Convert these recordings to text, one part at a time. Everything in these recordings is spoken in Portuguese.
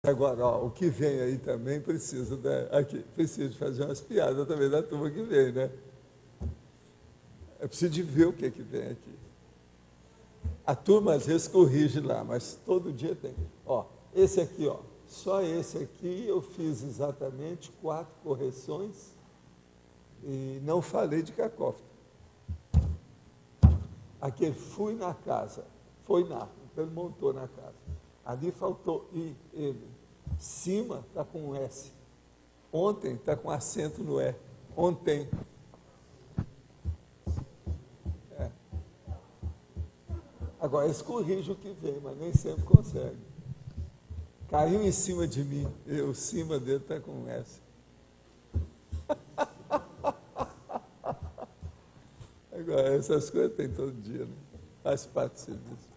Agora, ó, o que vem aí também precisa, né? Aqui, precisa de fazer umas piadas também da turma que vem, né? É preciso de ver o que vem aqui. A turma às vezes corrige lá, mas todo dia tem. Ó, esse aqui, ó, só esse aqui eu fiz exatamente 4 correções e não falei de cacófita. Aqui fui na casa, então ele montou na casa. Ali faltou I, ele. Cima está com um S. Ontem está com acento no E. Ontem. É. Agora, eles corrigem o que vem, mas nem sempre conseguem. Caiu em cima de mim, o cima dele está com um S. Agora, essas coisas tem todo dia, né? Faz parte disso.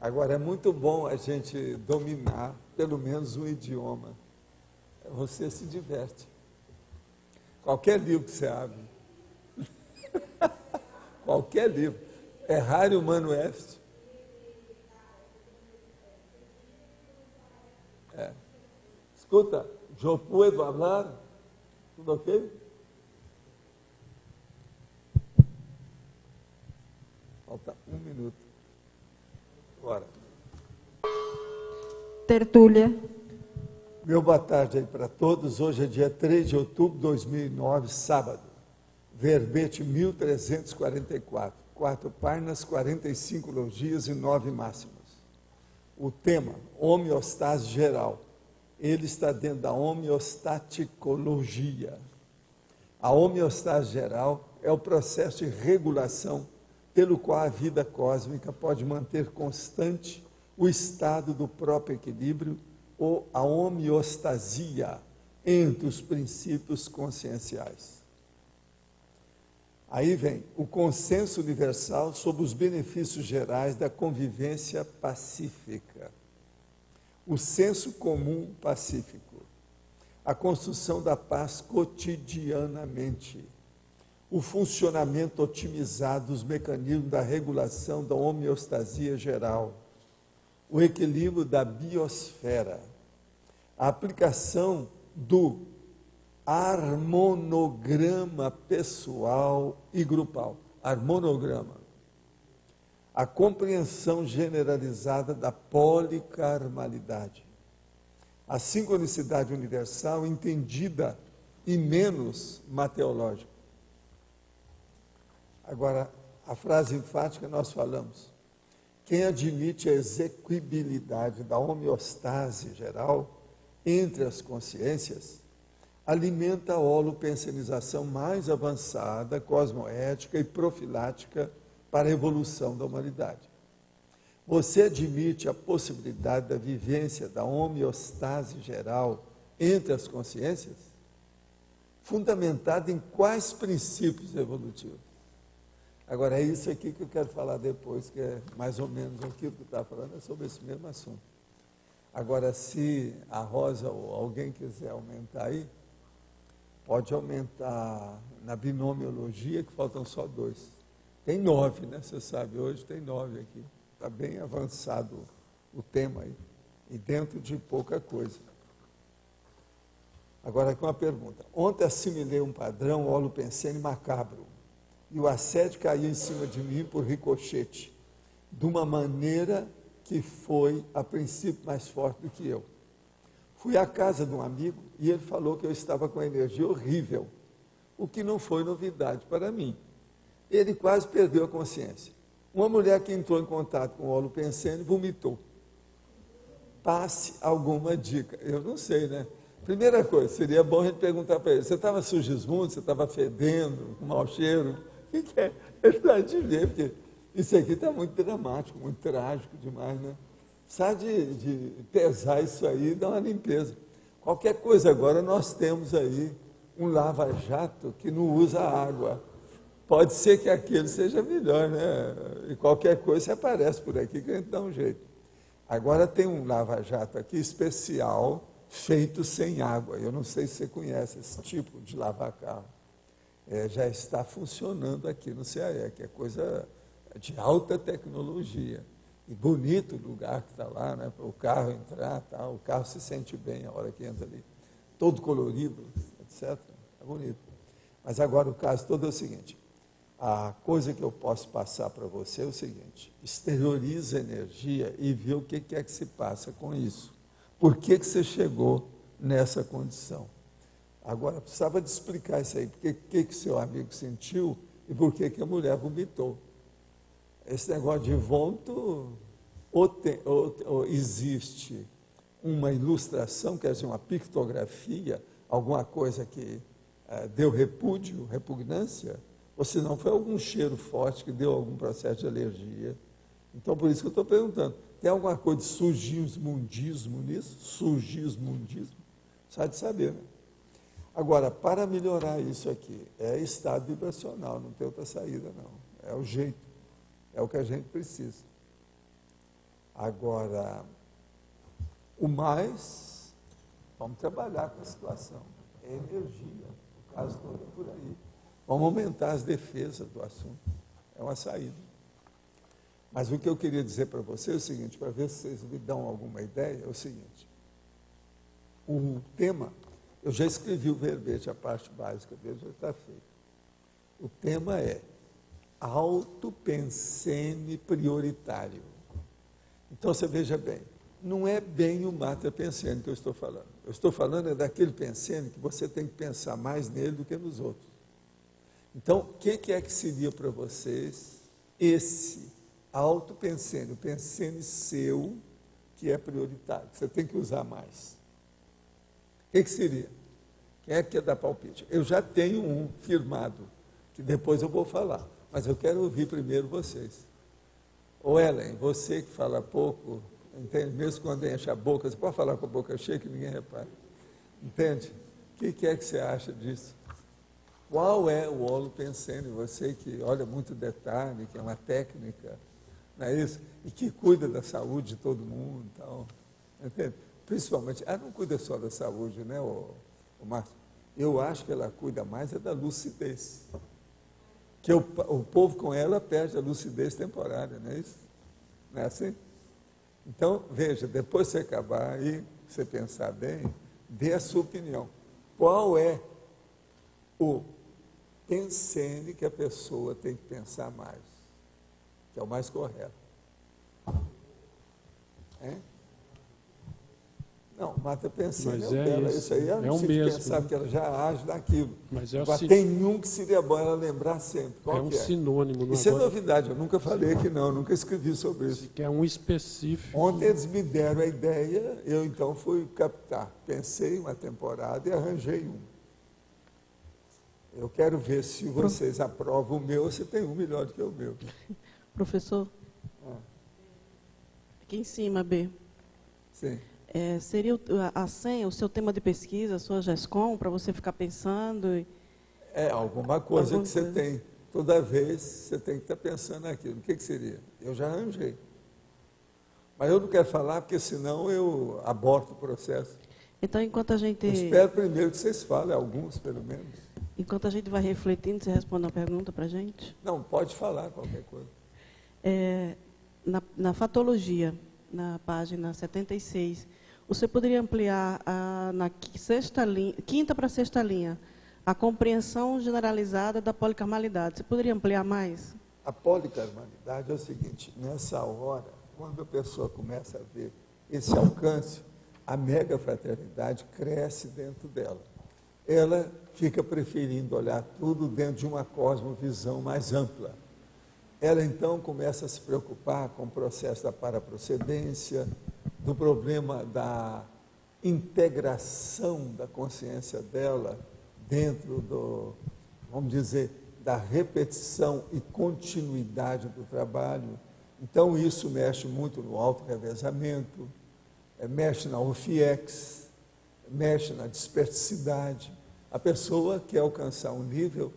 Agora, é muito bom a gente dominar pelo menos um idioma. Você se diverte. Qualquer livro que você abre. Qualquer livro. Errare humano est. Escuta, eu posso falar? Tudo ok? Falta 1 minuto. Bora. Tertúlia. Meu boa tarde aí para todos. Hoje é dia 3 de outubro de 2009, sábado. Verbete 1344. 4 páginas, 45 logias e 9 máximas. O tema, homeostase geral. Ele está dentro da homeostaticologia. A homeostase geral é o processo de regulação pelo qual a vida cósmica pode manter constante o estado do próprio equilíbrio ou a homeostasia entre os princípios conscienciais. Aí vem o consenso universal sobre os benefícios gerais da convivência pacífica, o senso comum pacífico, a construção da paz cotidianamente, o funcionamento otimizado dos mecanismos da regulação da homeostasia geral, o equilíbrio da biosfera, a aplicação do harmonograma pessoal e grupal, harmonograma, a compreensão generalizada da policarmalidade, a sincronicidade universal entendida e menos mateológica. Agora, a frase enfática nós falamos. Quem admite a exequibilidade da homeostase geral entre as consciências, alimenta a holopensenização mais avançada, cosmoética e profilática para a evolução da humanidade. Você admite a possibilidade da vivência da homeostase geral entre as consciências? Fundamentada em quais princípios evolutivos? Agora, é isso aqui que eu quero falar depois, que é mais ou menos aquilo que eu estava falando, é sobre esse mesmo assunto. Agora, se a Rosa ou alguém quiser aumentar aí, pode aumentar na binomiologia, que faltam só 2. Tem 9, né? Você sabe, hoje tem 9 aqui. Está bem avançado o tema aí, e dentro de pouca coisa. Agora, aqui uma pergunta. Ontem assimilei um padrão holopensene macabro, e o assédio caiu em cima de mim por ricochete, de uma maneira que foi, a princípio, mais forte do que eu. Fui à casa de um amigo e ele falou que eu estava com energia horrível, o que não foi novidade para mim. Ele quase perdeu a consciência. Uma mulher que entrou em contato com o holopensene vomitou. Passe alguma dica. Eu não sei, né? Primeira coisa, seria bom a gente perguntar para ele, você estava sugismundo, você estava fedendo, com mau cheiro? O que é? Ele está de ver, porque isso aqui está muito dramático, muito trágico demais, né? Precisa de pesar isso aí e dar uma limpeza. Qualquer coisa agora, nós temos aí um lava-jato que não usa água. Pode ser que aquele seja melhor, né? E qualquer coisa você aparece por aqui que a gente dá um jeito. Agora tem um lava-jato aqui especial, feito sem água. Eu não sei se você conhece esse tipo de lavar carro. Já está funcionando aqui no CAE, que é coisa de alta tecnologia. E bonito o lugar que está lá, né, para o carro entrar, tá, o carro se sente bem a hora que entra ali, todo colorido, etc. É bonito. Mas agora o caso todo é o seguinte, a coisa que eu posso passar para você é o seguinte, exterioriza a energia e vê o que é que se passa com isso. Por que você chegou nessa condição? Agora, precisava de explicar isso aí, porque que seu amigo sentiu e por que a mulher vomitou. Esse negócio de vômito, ou existe uma ilustração, quer dizer, uma pictografia, alguma coisa que deu repúdio, repugnância, ou se não foi algum cheiro forte que deu algum processo de alergia. Então, por isso que eu estou perguntando, tem alguma coisa de surgismundismo nisso? Surgismundismo? Precisa de saber, né? Agora, para melhorar isso aqui, é estado vibracional, não tem outra saída, não. É o jeito, é o que a gente precisa. Agora, o mais, vamos trabalhar com a situação. É energia, o caso todo é por aí. Vamos aumentar as defesas do assunto. É uma saída. Mas o que eu queria dizer para vocês é o seguinte, para ver se vocês me dão alguma ideia, é o seguinte. O tema, eu já escrevi o verbete, a parte básica dele já está feita. O tema é autopensene prioritário. Então, você veja bem, não é bem o mata pensene que eu estou falando. Eu estou falando é daquele pensene que você tem que pensar mais nele do que nos outros. Então, o que é que seria para vocês esse autopensene, o pensene seu, que é prioritário, que você tem que usar mais? O que seria? Quem é que quer dar palpite? Eu já tenho um firmado, que depois eu vou falar, mas eu quero ouvir primeiro vocês. Ô Ellen, você que fala pouco, entende? Mesmo quando enche a boca, você pode falar com a boca cheia que ninguém repara. Entende? O que é que você acha disso? Qual é o holopensene? Você que olha muito detalhe, que é uma técnica, não é isso? E que cuida da saúde de todo mundo, então, entende? Principalmente, ela não cuida só da saúde, né, o Márcio? Eu acho que ela cuida mais da lucidez. Que o povo com ela perde a lucidez temporária, não é isso? Não é assim? Então, veja, depois que você acabar e você pensar bem, dê a sua opinião. Qual é o pensene que a pessoa tem que pensar mais? Que é o mais correto. Hein? Não, mata pensene é o dela. Isso aí ela não precisa pensar, porque ela já age naquilo. Mas tem um que seria bom ela lembrar sempre. Qual é um sinônimo. Não isso é novidade, eu nunca falei aqui não, nunca escrevi sobre isso. Que é um específico. Ontem eles me deram a ideia, eu então fui captar. Pensei uma temporada e arranjei um. Eu quero ver se vocês aprovam o meu ou se tem um melhor do que o meu. Professor, aqui em cima, B. Sim. Seria a senha, o seu tema de pesquisa, a sua GESCOM, para você ficar pensando? Alguma coisa que você tem. Toda vez você tem que estar pensando naquilo. O que seria? Eu já arranjei. Mas eu não quero falar, porque senão eu aborto o processo. Então, enquanto a gente... Eu espero primeiro que vocês falem, alguns pelo menos. Enquanto a gente vai refletindo, você responde uma pergunta para a gente? Não, pode falar qualquer coisa. Na fatologia, na página 76, você poderia ampliar na quinta para sexta linha, a compreensão generalizada da policarmalidade. Você poderia ampliar mais? A policarmalidade é o seguinte, nessa hora, quando a pessoa começa a ver esse alcance, a megafraternidade cresce dentro dela. Ela fica preferindo olhar tudo dentro de uma cosmovisão mais ampla. Ela então começa a se preocupar com o processo da paraprocedência, do problema da integração da consciência dela dentro do, vamos dizer, da repetição e continuidade do trabalho. Então, isso mexe muito no auto-revezamento, mexe na OFIEX, mexe na dispersidade. A pessoa quer alcançar um nível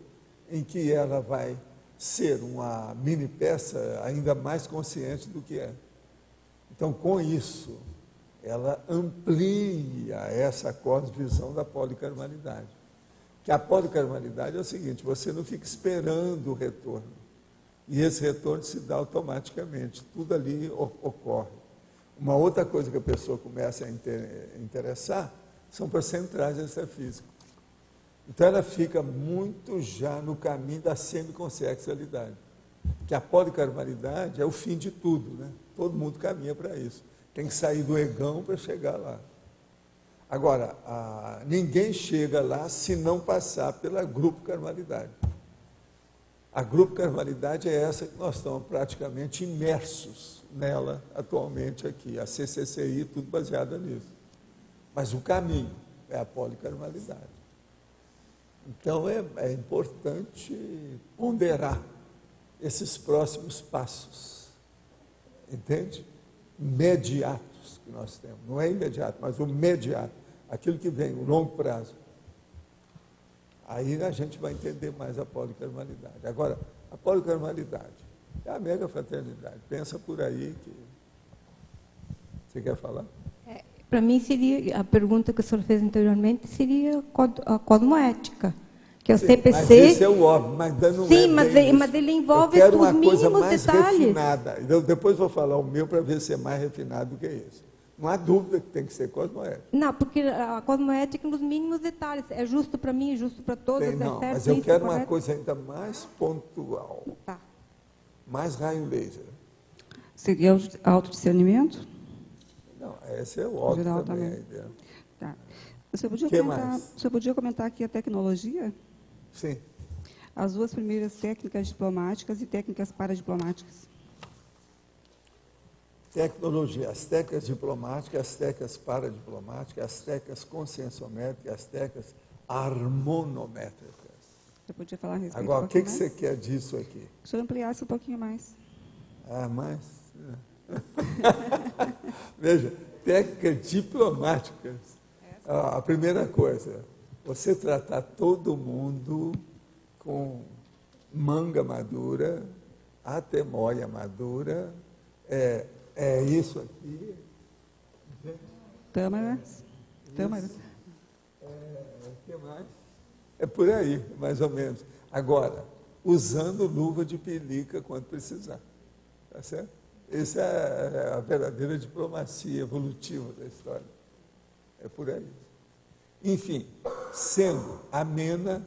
em que ela vai ser uma mini peça ainda mais consciente do que é. Então, com isso, ela amplia essa cosmovisão da policarmalidade. Que a policarmalidade é o seguinte, você não fica esperando o retorno. E esse retorno se dá automaticamente, tudo ali ocorre. Uma outra coisa que a pessoa começa a interessar são para centrais extrafísicas. Então ela fica muito já no caminho da semiconsexualidade, que a policarnalidade é o fim de tudo, né? Todo mundo caminha para isso. Tem que sair do egão para chegar lá. Agora, ninguém chega lá se não passar pela grupo carnalidade. A grupo carnalidade é essa que nós estamos praticamente imersos nela atualmente aqui. A CCCI, tudo baseado nisso. Mas o caminho é a policarnalidade. Então, é importante ponderar esses próximos passos, entende? Imediatos que nós temos. Não é imediato, mas o imediato, aquilo que vem, o longo prazo. Aí a gente vai entender mais a policarnalidade. Agora, a policarnalidade é a mega fraternidade. Pensa por aí que... Você quer falar? Para mim, seria, a pergunta que o senhor fez anteriormente seria a cosmoética, que é o CPC... Mas isso é o óbvio, mas não sim, é mas ele envolve os mínimos detalhes. Eu quero uma coisa mais refinada. Eu depois vou falar o meu para ver se é mais refinado do que isso. Não há dúvida que tem que ser cosmoética. Não, porque a cosmoética nos mínimos detalhes. É justo para mim, é justo para todos. Não, certo, mas eu quero uma correto? coisa ainda mais pontual. Tá. Mais raio laser. Seria o autodiscernimento? Não, esse é o óbvio Geral também. também. A ideia. Tá. O senhor podia comentar aqui a tecnologia? Sim. As duas primeiras técnicas diplomáticas e técnicas paradiplomáticas. Tecnologia, as técnicas diplomáticas, as técnicas paradiplomáticas, as técnicas conscienciométricas, as técnicas harmonométricas. Você podia falar a respeito Agora, um o que pouquinho você quer disso aqui? mais? Se o senhor ampliasse um pouquinho mais. Mais? Veja, técnicas diplomáticas. A primeira coisa, você tratar todo mundo com manga madura, atemoia madura, é isso aqui. Tâmaras. O que mais? É por aí, mais ou menos. Agora, usando luva de pelica quando precisar. Tá certo? Essa é a verdadeira diplomacia evolutiva da história. É por aí. Enfim, sendo amena,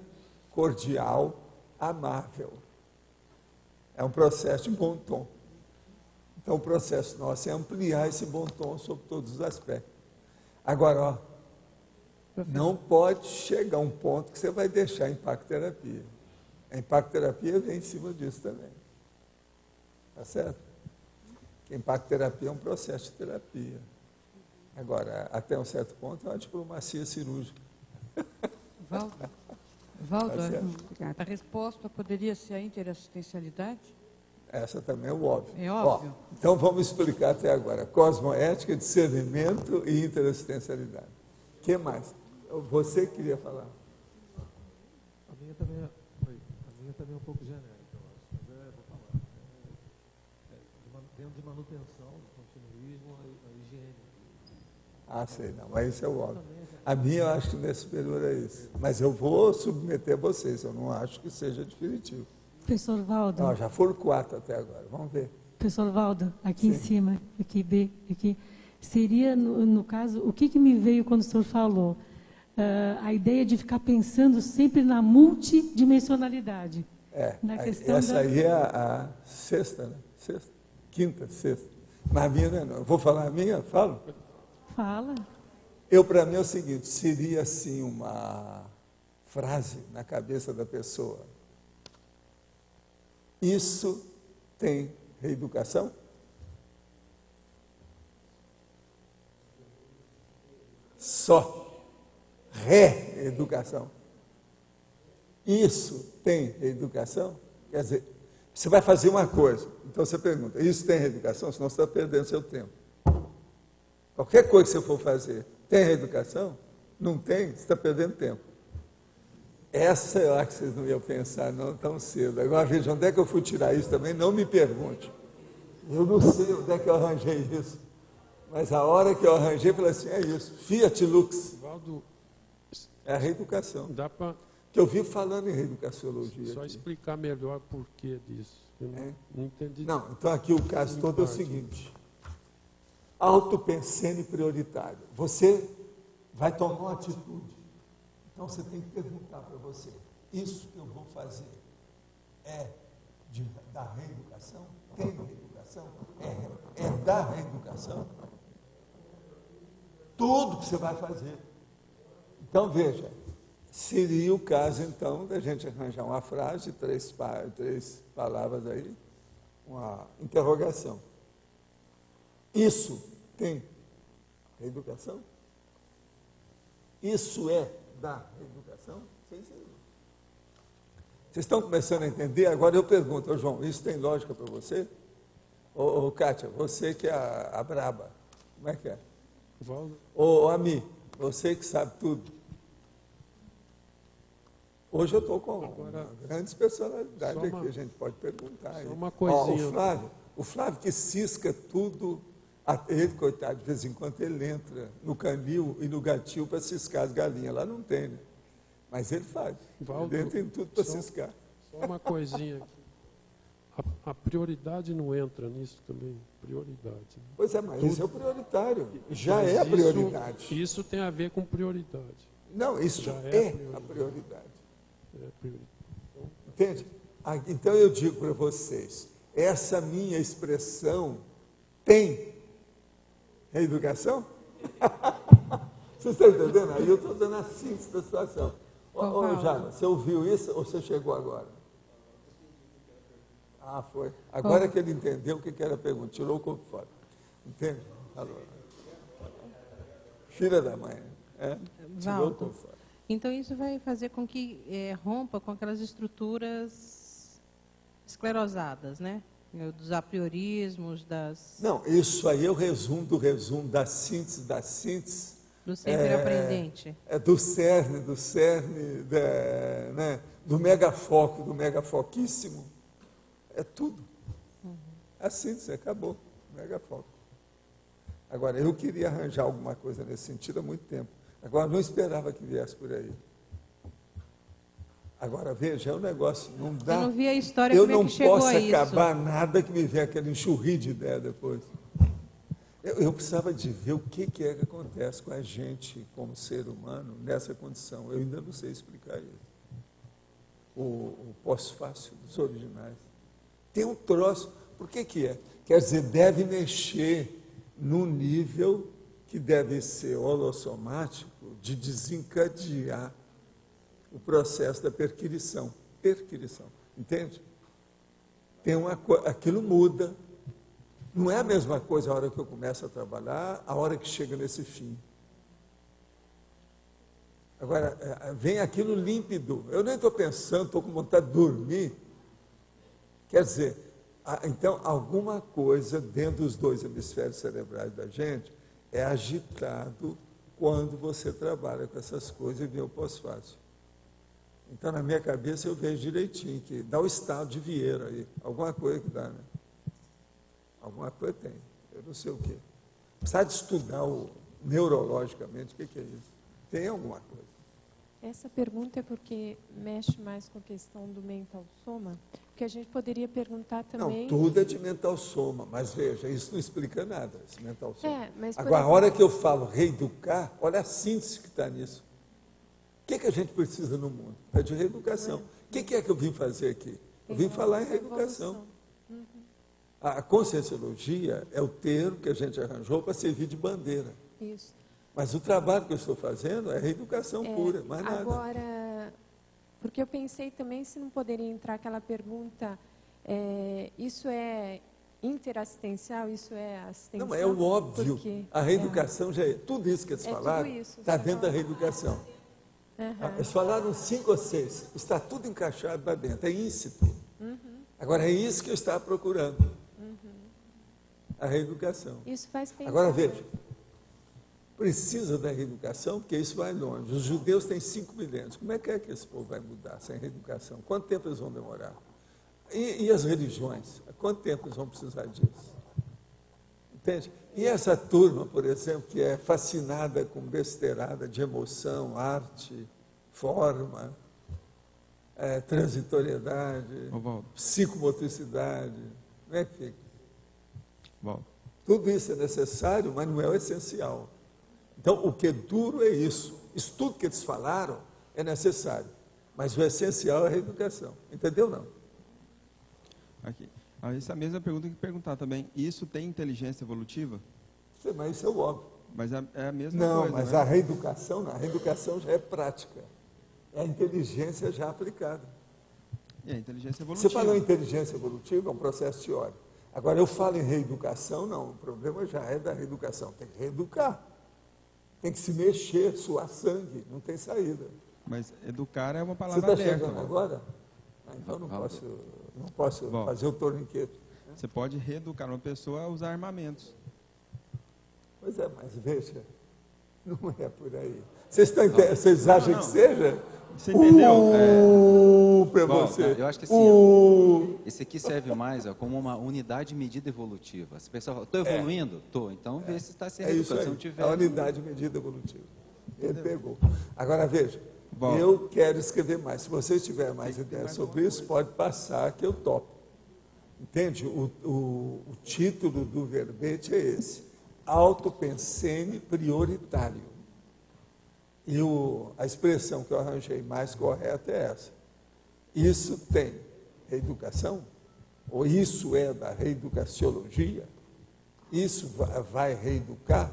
cordial, amável. É um processo de bom tom. Então, o processo nosso é ampliar esse bom tom sobre todos os aspectos. Agora, ó, não pode chegar a um ponto que você vai deixar a impacto-terapia. A impacto-terapia vem em cima disso também. Tá certo? A impacto-terapia é um processo de terapia. Agora, até um certo ponto, é uma diplomacia cirúrgica. Valdo, Tá a resposta poderia ser a interassistencialidade? Essa também é o óbvio. É óbvio. Ó, então, vamos explicar até agora. Cosmoética, discernimento e interassistencialidade. O que mais? Você queria falar? A minha também é um pouco genérica, eu acho, mas vou falar. Dentro de manutenção, do continuismo, a higiene. Ah, sei, não, mas isso é o óbvio. A minha, eu acho que não é superior a isso. Mas eu vou submeter a vocês, eu não acho que seja definitivo. Professor Valdo. Não, já foram 4 até agora, vamos ver. Professor Valdo, aqui Sim. em cima, aqui B, aqui. Seria, no caso, o que me veio quando o senhor falou? A ideia de ficar pensando sempre na multidimensionalidade. Na questão essa aí é a sexta, né? Quinta, sexta. Mas a minha não. Eu vou falar a minha? Falo? Fala. Para mim é o seguinte, seria assim uma frase na cabeça da pessoa. Isso tem reeducação? Só reeducação. Isso tem reeducação? Quer dizer, você vai fazer uma coisa, então você pergunta, isso tem reeducação? Senão você está perdendo seu tempo. Qualquer coisa que você for fazer, tem reeducação? Não tem? Você está perdendo tempo. Essa eu acho que vocês não iam pensar não tão cedo. Agora, veja, onde é que eu fui tirar isso também? Não me pergunte. Eu não sei onde é que eu arranjei isso. Mas a hora que eu arranjei, eu falei assim, é isso, Fiat Lux. Valdo, É a reeducação. dá para Que eu vivo falando em reeducaciologia. só aqui. explicar melhor o porquê disso. Eu não entendi. Não, então aqui o caso todo é o seguinte. Autopensene prioritário. Você vai tomar uma atitude. Então você tem que perguntar para você, isso que eu vou fazer é da reeducação? Tem reeducação? É da reeducação? Tudo que você vai fazer. Então, veja, seria o caso, então, da gente arranjar uma frase, três palavras aí, uma interrogação. Isso tem reeducação? Isso é da reeducação? Sim. Vocês estão começando a entender? Agora eu pergunto, ô João, isso tem lógica para você? Ô Kátia, você que é a braba, como é que é? Ô Ami, você que sabe tudo. Hoje eu estou com uma grande personalidade aqui, a gente pode perguntar. Só uma coisinha. O Flávio que cisca tudo, ele, coitado, de vez em quando ele entra no canil e no gatil para ciscar as galinhas. Lá não tem, né? Mas ele faz. Ele entra em tudo para ciscar. Só uma coisinha aqui. A prioridade não entra nisso também? Prioridade. Pois é, mas isso é o prioritário. Já é a prioridade. Isso tem a ver com prioridade. Não, isso já é a prioridade. Entende? Então eu digo para vocês, essa minha expressão tem reeducação? Vocês estão entendendo? Aí eu estou dando a síntese da situação. Ô Jana, você ouviu isso ou você chegou agora? Ah, foi. Agora que ele entendeu o que era a pergunta, tirou o corpo fora. Entende? Filha da mãe. Tirou o corpo fora. Então, isso vai fazer com que rompa com aquelas estruturas esclerosadas, né? Dos apriorismos, das... Não, isso aí é o resumo do resumo, da síntese. Do sempre aprendente. Do cerne, né? Do megafoco, do megafoquíssimo. É tudo. A síntese, acabou. Megafoco. Agora, eu queria arranjar alguma coisa nesse sentido há muito tempo. Agora, não esperava que viesse por aí. Agora, veja, é um negócio, não dá... Eu não vi a história, como é que chegou a isso. Eu não posso acabar nada que me venha aquele enxurri de ideia depois. Eu precisava de ver o que é que acontece com a gente, como ser humano, nessa condição. Eu ainda não sei explicar isso. O pós-fácil dos originais. Tem um troço, por que é? Quer dizer, deve mexer num nível que deve ser holossomático, de desencadear o processo da perquirição. Entende? Aquilo muda. Não é a mesma coisa a hora que eu começo a trabalhar, a hora que chega nesse fim. Agora, vem aquilo límpido. Eu nem estou pensando, estou com vontade de dormir. Quer dizer, então, alguma coisa dentro dos dois hemisférios cerebrais da gente é agitado quando você trabalha com essas coisas e vê o pós-fácil. Então, na minha cabeça, eu vejo direitinho, que dá o estado de Vieira aí. Alguma coisa que dá, né? Alguma coisa tem. Eu não sei o quê. Precisa de estudar neurologicamente o que é isso. Tem alguma coisa. Essa pergunta é porque mexe mais com a questão do mental soma, porque a gente poderia perguntar também... Não, tudo é de mental soma, mas veja, isso não explica nada, esse mental soma. Mas, agora, a hora que eu falo reeducar, olha a síntese que está nisso. O que a gente precisa no mundo? É de reeducação. O que é que eu vim fazer aqui? Eu vim falar em reeducação. A conscienciologia é o termo que a gente arranjou para servir de bandeira. Isso. Mas o trabalho que eu estou fazendo é reeducação pura, mais nada. Agora, porque eu pensei também se não poderia entrar aquela pergunta, isso é interassistencial, isso é assistencial? Não, é o óbvio. A reeducação já é... Tudo isso que eles falaram está dentro da reeducação. Eles falaram 5 ou 6, está tudo encaixado lá dentro, é íncito. Agora, é isso que eu estava procurando. A reeducação. Isso faz pensar. Agora, veja, precisa da reeducação, porque isso vai longe. Os judeus têm 5 milênios. Como é que esse povo vai mudar sem reeducação? Quanto tempo eles vão demorar? E as religiões? Quanto tempo eles vão precisar disso? Entende? E essa turma, por exemplo, que é fascinada com besteirada de emoção, arte, forma, transitoriedade, psicomotricidade. Como é que fica? Bom. Tudo isso é necessário, mas não é o essencial. Então, o que é duro é isso. Isso tudo que eles falaram é necessário, mas o essencial é a reeducação. Entendeu, não? Aqui. Essa mesma pergunta que perguntar também. Isso tem inteligência evolutiva? Sim, mas isso é óbvio. Mas é a mesma não, coisa, mas né? a reeducação não. A reeducação já é prática. É a inteligência já aplicada. E a inteligência evolutiva? Você falou em inteligência evolutiva, é um processo teórico. Agora, eu falo em reeducação, não. O problema já é da reeducação. Tem que reeducar. Tem que se mexer, suar sangue. Não tem saída. Mas educar é uma palavra aberta. Você está aberta, chegando agora? Então não posso fazer o torniquete. Você pode reeducar uma pessoa a usar armamentos. Pois é, mas veja, não é por aí. Vocês acham que seja? Você entendeu? Para você. Eu acho que assim, esse aqui serve mais como uma unidade de medida evolutiva. Se o pessoal fala, estou evoluindo? Estou. Então, vê se está sendo isso aí, se não tiver. a unidade de medida evolutiva. Ele pegou. Agora, veja, eu quero escrever mais. Se vocês tiverem mais ideias sobre isso, pode passar que eu topo. Entende? O título do verbete é esse. Autopensene prioritário. E a expressão que eu arranjei mais correta é essa. Isso tem reeducação? Ou isso é da reeducaciologia? Isso vai reeducar?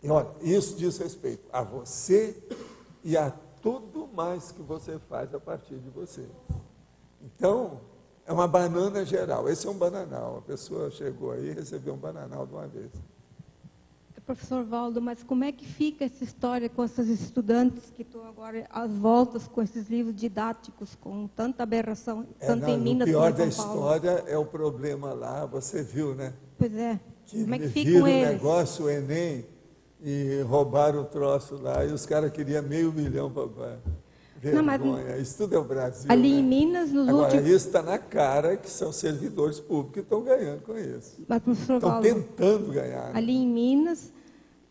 E olha, isso diz respeito a você e a tudo mais que você faz a partir de você. Então, é uma banana geral. Esse é um bananal. A pessoa chegou aí e recebeu um bananal de uma vez. Professor Valdo, mas como é que fica essa história com esses estudantes que estão agora às voltas com esses livros didáticos, com tanta aberração, tanto em Minas como em São Paulo? O pior da história é o problema lá, você viu, né? Pois é. Como é que fica com eles? O negócio, o Enem, e roubaram o troço lá, e os caras queriam $500 mil para vergonha. Isso tudo é o Brasil. Ali né? em Minas, nos Agora, últimos... isso está na cara que são servidores públicos que estão ganhando com isso. Mas, professor estão Valdo, tentando ganhar. Né? Ali em Minas,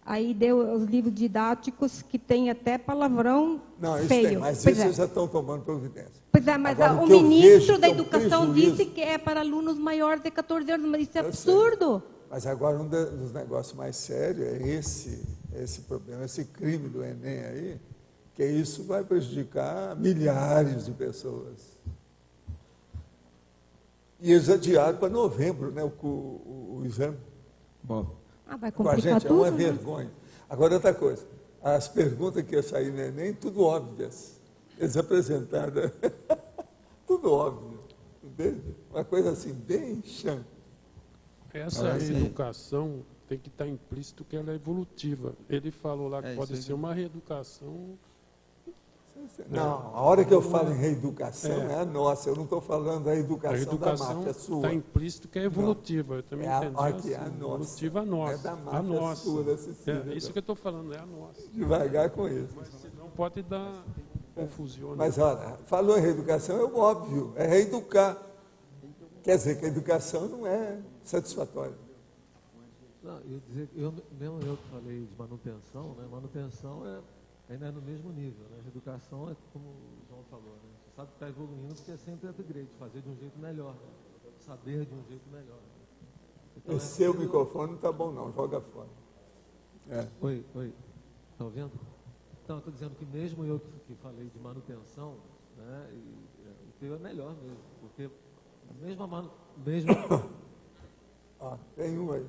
aí deu os livros didáticos que tem até palavrão não, isso feio. Tem, mas pois isso já estão tomando providência. Pois é, mas agora, o ministro da é Educação disse que é para alunos maiores de 14 anos, mas isso é absurdo. Mas agora um dos negócios mais sérios é esse problema, esse crime do Enem aí, que isso vai prejudicar milhares de pessoas. E eles adiaram para novembro, né, o exame. Bom, vai com a gente tudo, é uma vergonha. Agora, outra coisa, as perguntas que iam sair no Enem, tudo óbvias. Eles apresentaram, tudo óbvio. Entende? Uma coisa assim, bem chã. Essa reeducação tem que estar implícito que ela é evolutiva. Ele falou lá que pode ser uma reeducação... Não, a hora que eu falo em reeducação é a nossa, eu não estou falando da educação da máfia sua. Está implícito que é evolutiva, eu também entendi. Aqui é a nossa. Evolutiva nossa. É da máfia sua, da Cecília. É isso que eu estou falando, é a nossa. Devagar com isso. Mas senão pode dar confusão. Mas olha, falou em reeducação, é o óbvio, é reeducar. Quer dizer que a educação não é satisfatória. Não, mesmo eu que falei de manutenção, né? Manutenção ainda é no mesmo nível, né? A educação é como o João falou, né? Você sabe que está evoluindo porque é sempre upgrade, fazer de um jeito melhor, né? Saber de um jeito melhor. Né? Então, esse seu microfone não está bom não, joga fora. Oi, está ouvindo? Então, eu estou dizendo que mesmo eu que falei de manutenção, né? O teu é melhor mesmo, porque a mesma tem um aí.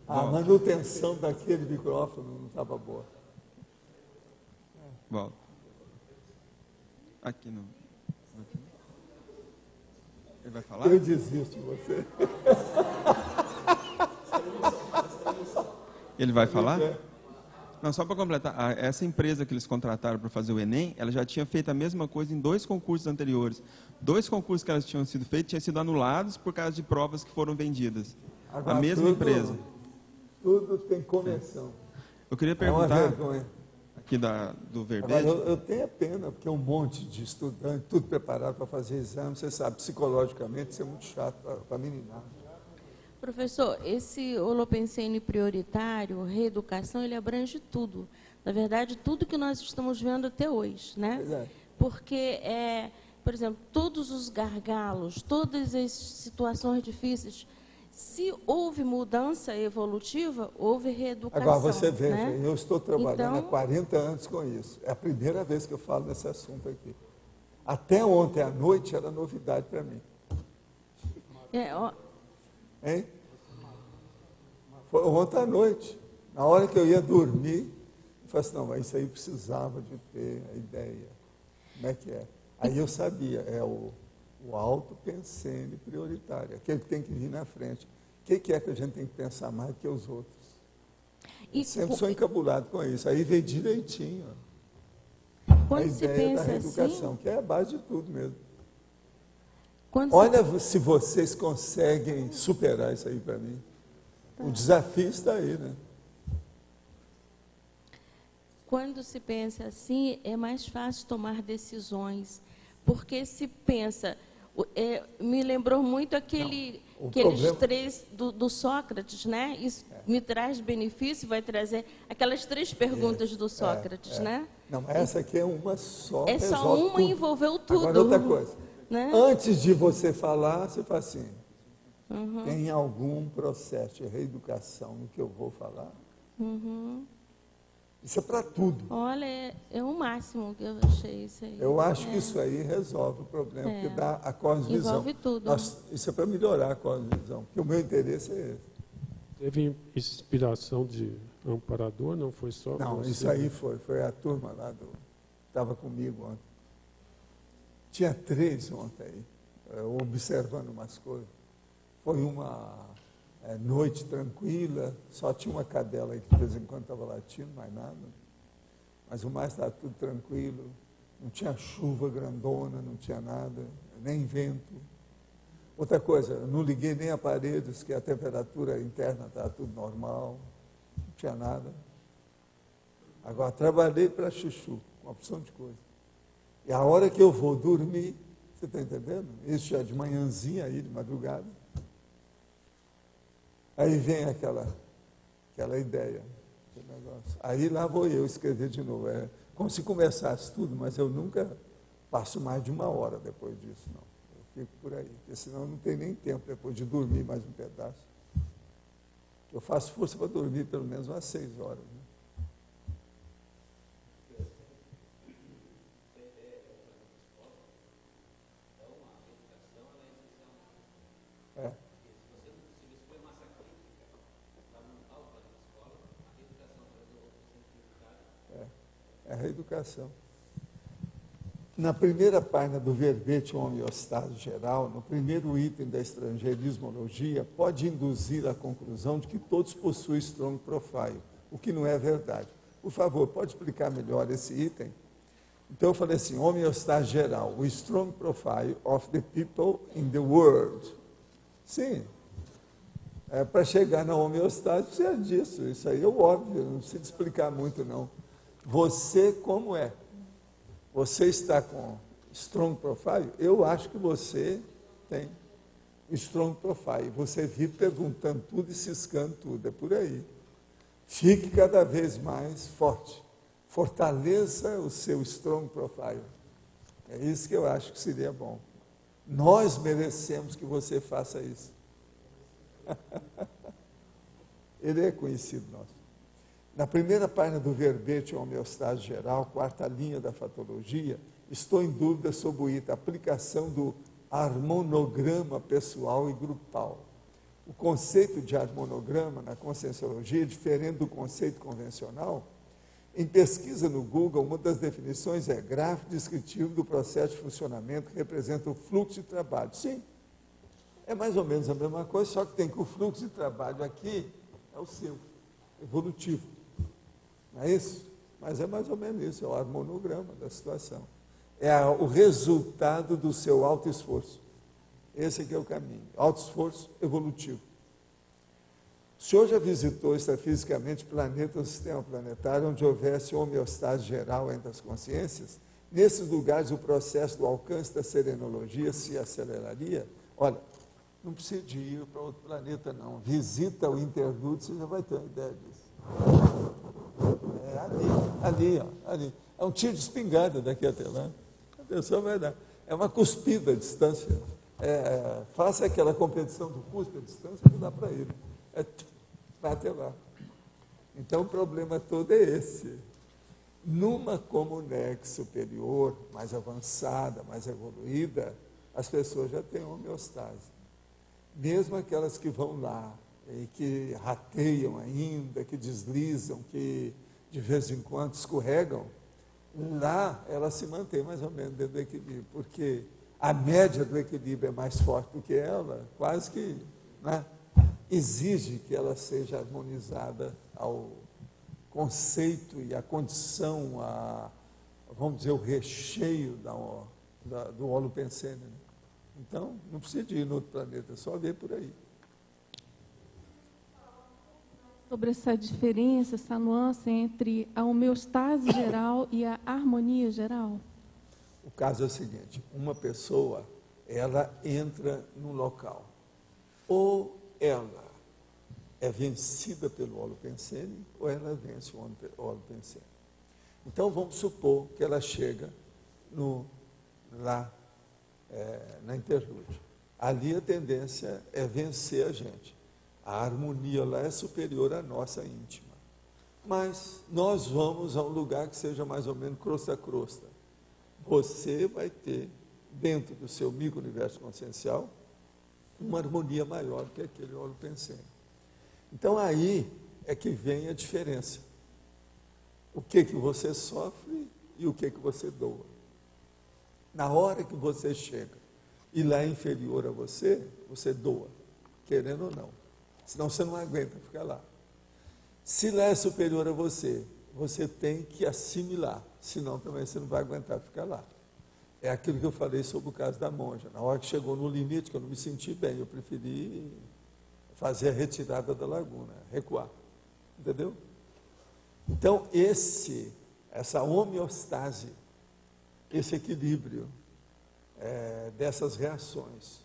A manutenção daquele microfone não estava boa. Volta. Aqui não. Ele vai falar? Eu desisto de você. Ele vai falar? Não, só para completar, essa empresa que eles contrataram para fazer o Enem, ela já tinha feito a mesma coisa em 2 concursos anteriores. 2 concursos que elas tinham sido feitos tinham sido anulados por causa de provas que foram vendidas. Agora, a mesma empresa. Tudo tem conexão. Eu queria perguntar, é uma vergonha. Aqui do verbete. Agora, eu tenho pena, porque é um monte de estudante, tudo preparado para fazer exame, você sabe, psicologicamente, isso é muito chato para a meninada. Professor, esse holopensene prioritário, reeducação, ele abrange tudo. Na verdade, tudo que nós estamos vendo até hoje, né? Exato. Porque, por exemplo, todos os gargalos, todas as situações difíceis, se houve mudança evolutiva, houve reeducação. Agora, você veja, né? eu estou trabalhando então, há 40 anos com isso. É a primeira vez que eu falo nesse assunto aqui. Até ontem à noite era novidade para mim. Hein? Foi ontem à noite. Na hora que eu ia dormir, eu falei assim, não, mas isso aí precisava de ter a ideia. Como é que é? Aí eu sabia, é o autopensene prioritário, aquele que tem que vir na frente. O que é que a gente tem que pensar mais do que os outros? Eu sempre sou encabulado com isso. Aí veio direitinho a ideia da reeducação, assim, que é a base de tudo mesmo. Olha se vocês conseguem superar isso aí para mim. O desafio está aí, né? Quando se pensa assim, é mais fácil tomar decisões, porque se pensa... me lembrou muito aqueles três do Sócrates, né? Isso me traz benefício, vai trazer aquelas 3 perguntas do Sócrates, né? Não, mas essa aqui é uma só. É só uma, tudo. Envolveu tudo. Agora, outra coisa. Né? Antes de você falar, você fala assim, tem algum processo de reeducação no que eu vou falar? Isso é para tudo. Olha, é o máximo que eu achei isso aí. Eu acho que isso aí resolve o problema, porque dá a cosmovisão. Envolve tudo. Isso é para melhorar a cosmovisão, porque o meu interesse é esse. Teve inspiração de amparador, não foi só? Não, você? Isso aí foi a turma lá estava comigo ontem. Tinha 3 ontem aí, observando umas coisas. Foi uma noite tranquila, só tinha uma cadela aí que de vez em quando estava latindo, mais nada. Mas o mais estava tudo tranquilo, não tinha chuva grandona, não tinha nada, nem vento. Outra coisa, eu não liguei nem aparelhos, que a temperatura interna estava tudo normal, não tinha nada. Agora, trabalhei para chuchu, com uma opção de coisa. E a hora que eu vou dormir, você está entendendo? Isso já de manhãzinha aí, de madrugada. Aí vem aquela ideia, aquele negócio. Aí lá vou eu escrever de novo. É como se começasse tudo, mas eu nunca passo mais de 1 hora depois disso, não. Eu fico por aí, porque senão não tem nem tempo depois de dormir mais um pedaço. Eu faço força para dormir pelo menos umas 6 horas. Né? É a reeducação. Na primeira página do verbete homeostase geral, no primeiro item da estrangeirismologia, pode induzir à conclusão de que todos possuem strong profile, o que não é verdade. Por favor, pode explicar melhor esse item? Então eu falei assim, homeostase geral, o strong profile of the people in the world. Sim, para chegar na homeostase precisa disso, isso aí é óbvio, não precisa explicar muito não. Você como é? Você está com strong profile? Eu acho que você tem strong profile. Você vive perguntando tudo e ciscando tudo, é por aí. Fique cada vez mais forte. Fortaleça o seu strong profile. É isso que eu acho que seria bom. Nós merecemos que você faça isso. Ele é conhecido nosso. Na primeira página do verbete homeostase geral, 4ª linha da fatologia, estou em dúvida sobre o item, aplicação do harmonograma pessoal e grupal. O conceito de harmonograma na conscienciologia é diferente do conceito convencional. Em pesquisa no Google, uma das definições é gráfico descritivo do processo de funcionamento que representa o fluxo de trabalho. Sim, é mais ou menos a mesma coisa, só que tem que o fluxo de trabalho aqui é o seu, evolutivo. Não é isso? Mas é mais ou menos isso, é o harmonograma da situação. É o resultado do seu alto esforço. Esse aqui é o caminho, alto esforço evolutivo. O senhor já visitou extrafisicamente planetas do sistema planetário onde houvesse homeostase geral entre as consciências? Nesses lugares o processo do alcance da serenologia se aceleraria? Olha, Não precisa de ir para outro planeta, não. Visita o interlúdio, você já vai ter uma ideia disso. É ali. É um tiro de espingarda daqui até lá. A pessoa vai dar. É uma cuspida a distância. Faça aquela competição do cuspe a distância que dá para ele. Vai até lá. Então, o problema todo é esse. Numa comunidade superior, mais avançada, mais evoluída, as pessoas já têm homeostase. Mesmo aquelas que vão lá e que rateiam ainda, que deslizam, que de vez em quando escorregam, lá ela se mantém mais ou menos dentro do equilíbrio, porque a média do equilíbrio é mais forte do que ela, quase que, né, exige que ela seja harmonizada ao conceito e à condição, vamos dizer, o recheio do holopensene. Né? Então, não precisa de ir no outro planeta, é só ver por aí. Sobre essa diferença, essa nuance entre a homeostase geral e a harmonia geral? O caso é o seguinte, uma pessoa, ela entra num local, ou ela é vencida pelo holopensene, ou ela vence o holopensene. Então, vamos supor que ela chega lá na interlúdio. Ali a tendência é vencer a gente. A harmonia lá é superior à nossa íntima. Mas nós vamos a um lugar que seja mais ou menos crosta a crosta. Você vai ter, dentro do seu micro-universo consciencial, uma harmonia maior que aquele holopensene. Então aí é que vem a diferença. O que você sofre e o que você doa. Na hora que você chega e lá é inferior a você, você doa, querendo ou não. Senão você não aguenta ficar lá. Se lá é superior a você, você tem que assimilar, senão também você não vai aguentar ficar lá. É aquilo que eu falei sobre o caso da monja. Na hora que chegou no limite, que eu não me senti bem, eu preferi fazer a retirada da laguna, recuar. Entendeu? Então, essa homeostase, esse equilíbrio dessas reações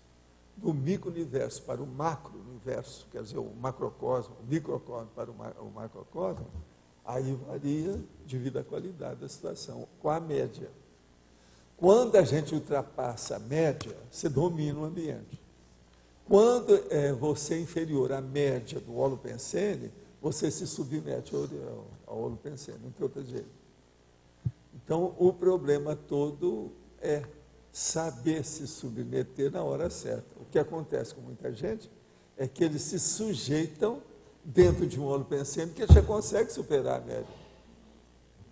do micro-universo para o macro-universo, quer dizer, o macrocosmo, o microcosmo para o macrocosmo, aí varia devido à qualidade da situação, com a média. Quando a gente ultrapassa a média, você domina o ambiente. Quando você é inferior à média do holopensene, você se submete ao holopensene, não tem outro jeito. Então, o problema todo é saber se submeter na hora certa. O que acontece com muita gente é que eles se sujeitam dentro de um holopensene que já consegue superar a média.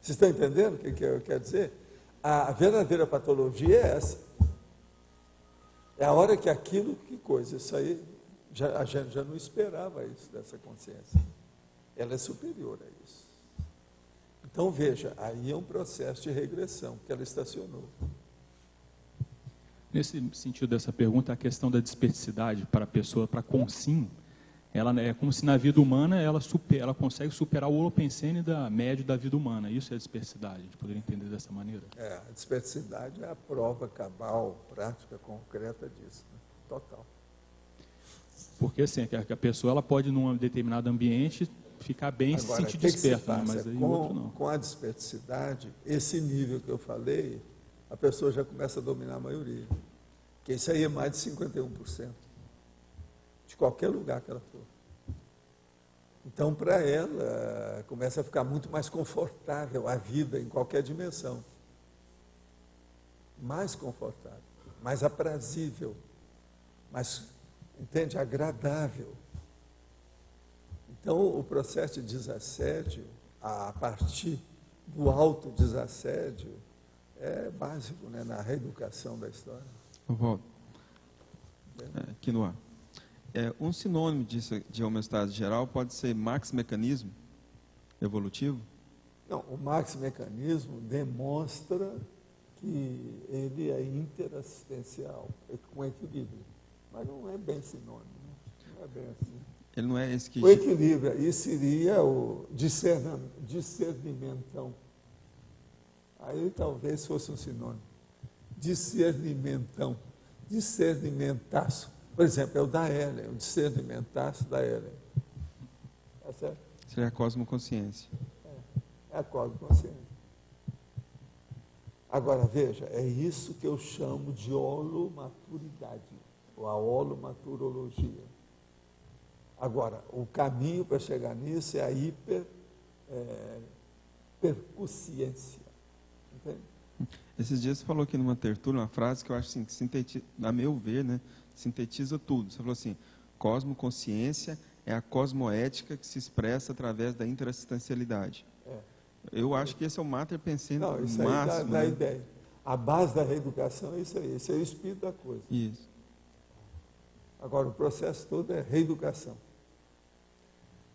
Vocês estão entendendo o que eu quero dizer? A verdadeira patologia é essa. É a hora que isso aí, a gente já não esperava isso dessa consciência. Ela é superior a isso. Então, veja, aí é um processo de regressão, que ela estacionou. Nesse sentido dessa pergunta, a questão da desperticidade para a pessoa, para a consim, ela é como se na vida humana ela consegue superar o holopensene da média da vida humana. Isso é a desperticidade, a gente poderia entender dessa maneira? A desperticidade é a prova cabal, prática, concreta disso, né? Total. Porque assim, a pessoa ela pode, num determinado ambiente, ficar bem e se sentir desperta, né? Mas aí o outro não. Com a desperticidade, esse nível que eu falei, a pessoa já começa a dominar a maioria. Porque isso aí é mais de 51%. De qualquer lugar que ela for. Então, para ela, começa a ficar muito mais confortável a vida em qualquer dimensão. Mais confortável, mais aprazível, mais, entende, agradável. Então, o processo de desassédio, a partir do autodesassédio, é básico, né, na reeducação da história. Valdo, aqui no ar. Um sinônimo disso, de homeostase geral pode ser max-mecanismo evolutivo? Não, o max-mecanismo demonstra que ele é interassistencial, com equilíbrio. Mas não é bem sinônimo, né? Não é bem assim. Ele não é esse que... O equilíbrio aí seria o discernimentão. Aí talvez fosse um sinônimo. Discernimentão. Discernimentaço. Por exemplo, é o da Ellen, o discernimentaço da Ellen. Tá certo? Seria a cosmoconsciência. É a cosmoconsciência. Agora, veja, é isso que eu chamo de holomaturidade, ou a holomaturologia. Agora, o caminho para chegar nisso é a hiperpercussiência. Entende? Esses dias você falou aqui numa tertúlia, uma frase que eu acho assim, que sintetiza, a meu ver, né, sintetiza tudo. Você falou assim, cosmoconsciência é a cosmoética que se expressa através da interassistencialidade. Eu acho que esse é o mater pensando máximo. Não, isso aí dá ideia. A base da reeducação é isso aí, esse é o espírito da coisa. Isso. Agora, o processo todo é reeducação.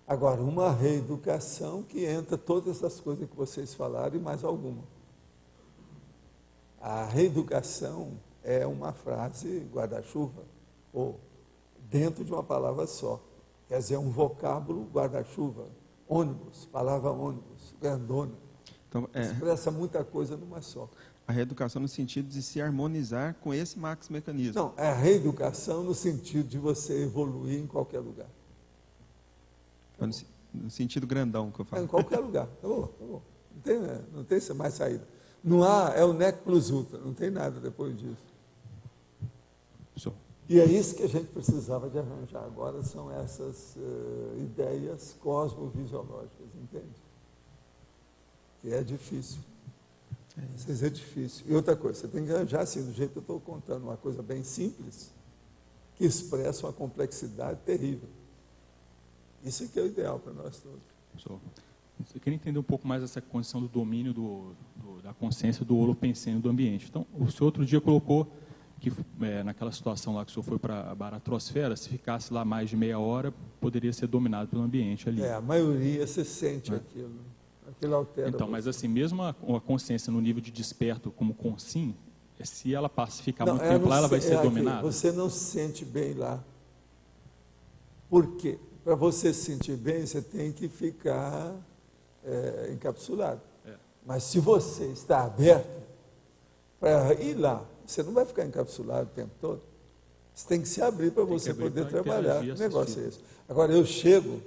Agora, uma reeducação que entra todas essas coisas que vocês falaram e mais alguma. A reeducação é uma frase guarda-chuva, ou dentro de uma palavra só. Quer dizer, um vocábulo guarda-chuva, ônibus, palavra ônibus, grandona. Então, expressa muita coisa numa só. A reeducação no sentido de se harmonizar com esse max-mecanismo. Não, é a reeducação no sentido de você evoluir em qualquer lugar. No sentido grandão que eu falo. Em qualquer lugar, tá bom, tá bom. Não tem mais saída. Não há, é o nec plus ultra, não tem nada depois disso. E é isso que a gente precisava de arranjar agora, são essas ideias cosmovisiológicas, entende? Que é difícil. Às vezes é difícil. E outra coisa, você tem que arranjar assim, do jeito que eu estou contando, uma coisa bem simples, que expressa uma complexidade terrível. Isso que é o ideal para nós todos. Eu queria entender um pouco mais essa condição do domínio da consciência do holopensene do ambiente. Então, o senhor outro dia colocou que naquela situação lá que o senhor foi para a baratrosfera, se ficasse lá mais de meia hora, poderia ser dominado pelo ambiente ali. A maioria se sente aquilo. Aquilo altera. Então, mas assim, mesmo a consciência no nível de desperto como consim, se ela ficar muito tempo lá, ela vai ser dominada? Você não se sente bem lá. Por quê? Para você se sentir bem, você tem que ficar encapsulado. Mas se você está aberto para ir lá, você não vai ficar encapsulado o tempo todo. Você tem que se abrir para você poder trabalhar. O negócio é esse. Agora, eu chego...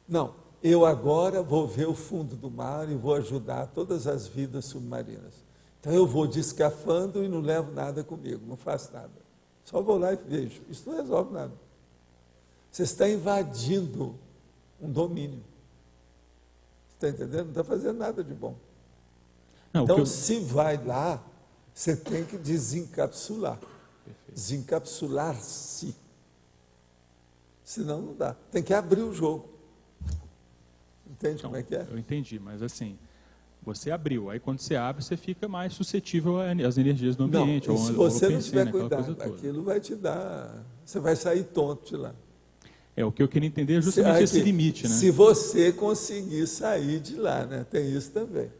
Não, eu agora vou ver o fundo do mar e vou ajudar todas as vidas submarinas. Então, eu vou de escafandro e não levo nada comigo, não faço nada. Só vou lá e vejo. Isso não resolve nada. Você está invadindo um domínio. Você está entendendo? Não está fazendo nada de bom. Não, então, se vai lá, você tem que desencapsular. Desencapsular-se. Senão não dá. Tem que abrir o jogo. Entende como é que é? Eu entendi, mas assim, você abriu. Aí quando você abre, você fica mais suscetível às energias do ambiente. Não, se você não tiver cuidado, aquilo vai te dar... Você vai sair tonto de lá. O que eu queria entender é justamente esse limite, né? Se você conseguir sair de lá, né? Tem isso também.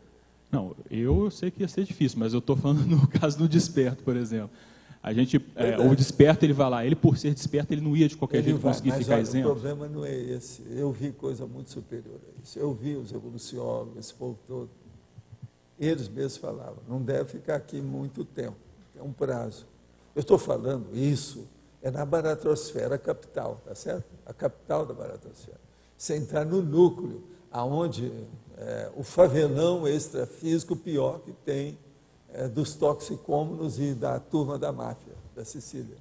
Não, eu sei que ia ser difícil, mas eu estou falando no caso do desperto, por exemplo. A gente, o desperto, ele vai lá, ele por ser desperto, ele não ia de qualquer jeito conseguir ficar isento. O problema não é esse. Eu vi coisa muito superior a isso. Eu vi os evoluciólogos, esse povo todo. Eles mesmos falavam, não deve ficar aqui muito tempo, é um prazo. Eu estou falando isso, é na baratrosfera capital, tá certo? A capital da baratrosfera. Você entrar no núcleo, aonde o favelão extrafísico pior que tem dos toxicômanos e da turma da máfia, da Sicília.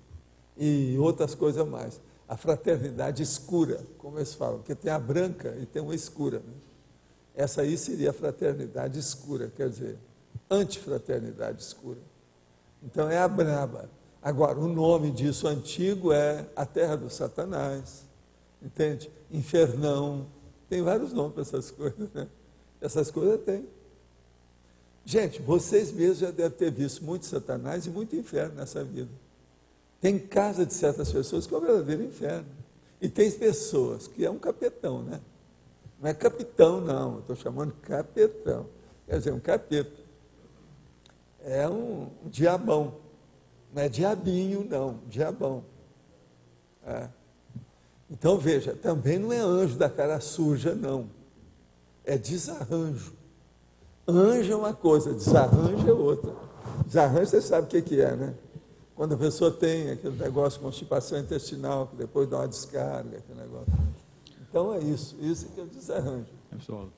E outras coisas mais. A fraternidade escura, como eles falam, porque tem a branca e tem uma escura. Né? Essa aí seria a fraternidade escura, quer dizer, antifraternidade escura. Então é a braba. Agora, o nome disso antigo é a terra do Satanás, entende? Infernão, tem vários nomes para essas coisas, né? Essas coisas tem. Gente, vocês mesmos já devem ter visto muito Satanás e muito inferno nessa vida. Tem casa de certas pessoas que é um verdadeiro inferno. E tem pessoas que é um capetão, né? Não é capitão, não, eu estou chamando capetão. Quer dizer, um capeta. É um diabão. Não é diabinho, não, diabão. Então, veja, também não é anjo da cara suja, não. É desarranjo. Anjo é uma coisa, desarranjo é outra. Desarranjo, você sabe o que é, né? Quando a pessoa tem aquele negócio de constipação intestinal, que depois dá uma descarga, aquele negócio. Então é isso que é o desarranjo. Pessoal,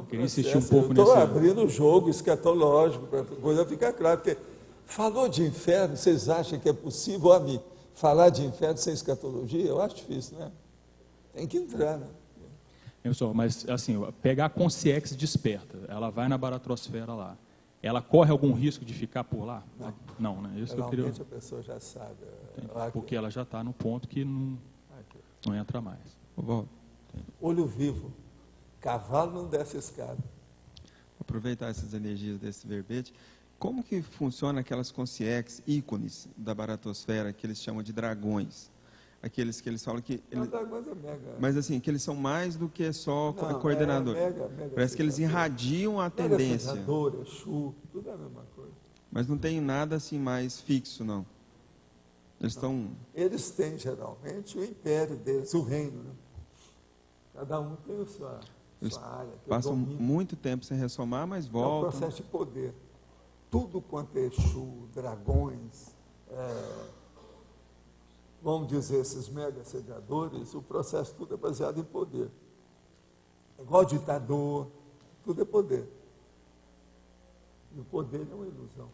queria insistir um pouco nesse... Estou abrindo o jogo escatológico, para a coisa ficar clara, porque falou de inferno, vocês acham que é possível a mim falar de inferno sem escatologia? Eu acho difícil, né? Tem que entrar, né? Pessoal, mas assim, pegar a consciência desperta, ela vai na baratrosfera lá. Ela corre algum risco de ficar por lá? Não, né? Isso que eu queria... a pessoa já sabe. Porque ela já está no ponto que não entra mais. Olho vivo. Cavalo não desce escada. Aproveitar essas energias desse verbete. Como que funciona aquelas consciências, ícones da baratosfera, que eles chamam de dragões? Aqueles que eles falam que... dragões é mega. Mas assim, que eles são mais do que só coordenador. Mega Parece que eles irradiam a tendência. Exu, tudo é a mesma coisa. Mas não tem nada assim mais fixo, não. Eles têm, geralmente, o império deles, o reino. Né? Cada um tem a sua área. Passam muito tempo sem ressomar, mas voltam. É um processo de poder. Tudo quanto é Exu, dragões, vamos dizer, esses mega assediadores, o processo tudo é baseado em poder. É igual ditador, tudo é poder. E o poder é uma ilusão.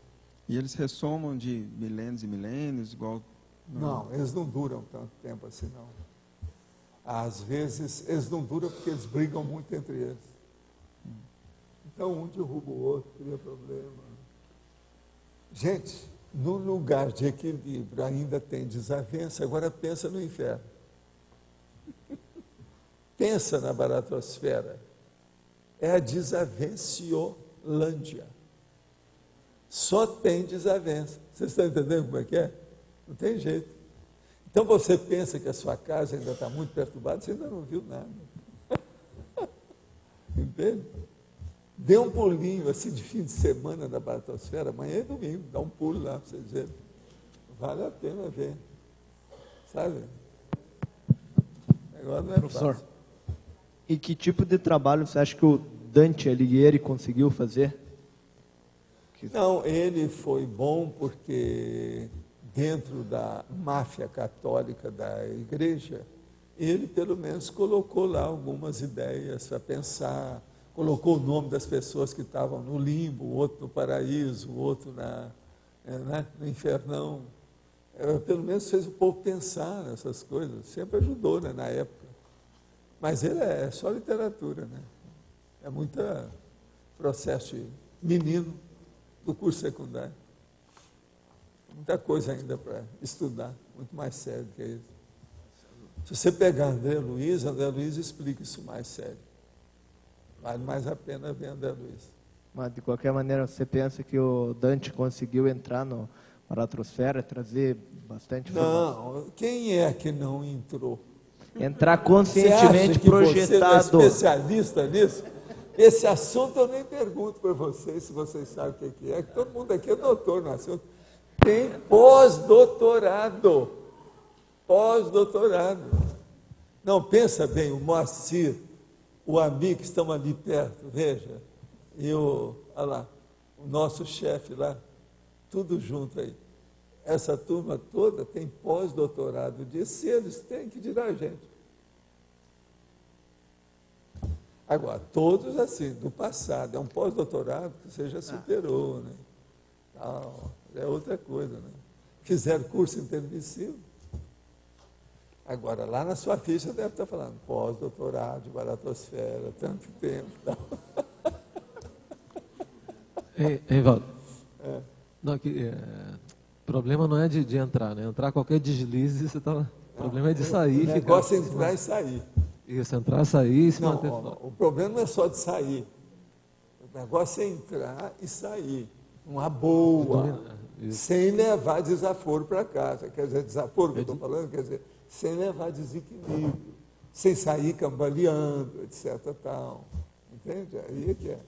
E eles ressomam de milênios e milênios, igual... Não, eles não duram tanto tempo assim, não. Às vezes, eles não duram porque eles brigam muito entre eles. Então, um derruba o outro, cria problema. Gente, no lugar de equilíbrio ainda tem desavença, agora pensa no inferno. Pensa na baratosfera. É a desavenciolândia. Só tem desavença. Vocês estão entendendo como é que é? Não tem jeito. Então você pensa que a sua casa ainda está muito perturbada, você ainda não viu nada. Entende? Dê um pulinho assim de fim de semana na baratosfera, amanhã é domingo, dá um pulo lá para vocês verem. Vale a pena ver. Sabe? Agora não é Professor, fácil. E que tipo de trabalho você acha que o Dante Alighieri conseguiu fazer? Não, ele foi bom porque dentro da máfia católica da igreja, ele pelo menos colocou lá algumas ideias para pensar, colocou o nome das pessoas que estavam no limbo, o outro no paraíso, o outro no infernão. Pelo menos fez o povo pensar nessas coisas, sempre ajudou, né, na época. Mas ele é só literatura, né? É muito processo de menino do curso secundário. Muita coisa ainda para estudar, muito mais sério que isso. Se você pegar André Luiz explica isso mais sério. Vale mais a pena ver André Luiz. Mas, de qualquer maneira, você pensa que o Dante conseguiu entrar na baratosfera, trazer bastante informação? Não, quem é que não entrou? Entrar conscientemente projetado. Você é especialista nisso? Esse assunto eu nem pergunto para vocês, se vocês sabem o que é, que todo mundo aqui é doutor no assunto. Tem pós-doutorado. Pós-doutorado. Não, pensa bem, o Moacir, o amigo que estão ali perto, veja, e olha lá, o nosso chefe lá, tudo junto aí. Essa turma toda tem pós-doutorado disso, se eles têm, que dirá a gente. Agora, todos assim, do passado, é um pós-doutorado que você já superou, né? Tal, é outra coisa, né? Fizeram curso intermissivo. Agora, lá na sua ficha deve estar falando pós-doutorado de baratosfera, tanto tempo. Tal. Ei, Valdo. Não, o problema não é de entrar, né? Entrar qualquer deslize, você tá. O problema é de sair. O negócio é entrar e sair. Isso, entrar, sair e se manter fora. O problema não é só de sair. O negócio é entrar e sair. Uma boa. Sem levar desaforo para casa. Quer dizer, desaforo que eu estou falando, quer dizer, sem levar desequilíbrio. Sem sair cambaleando, etc. Tal. Entende? Aí é que é.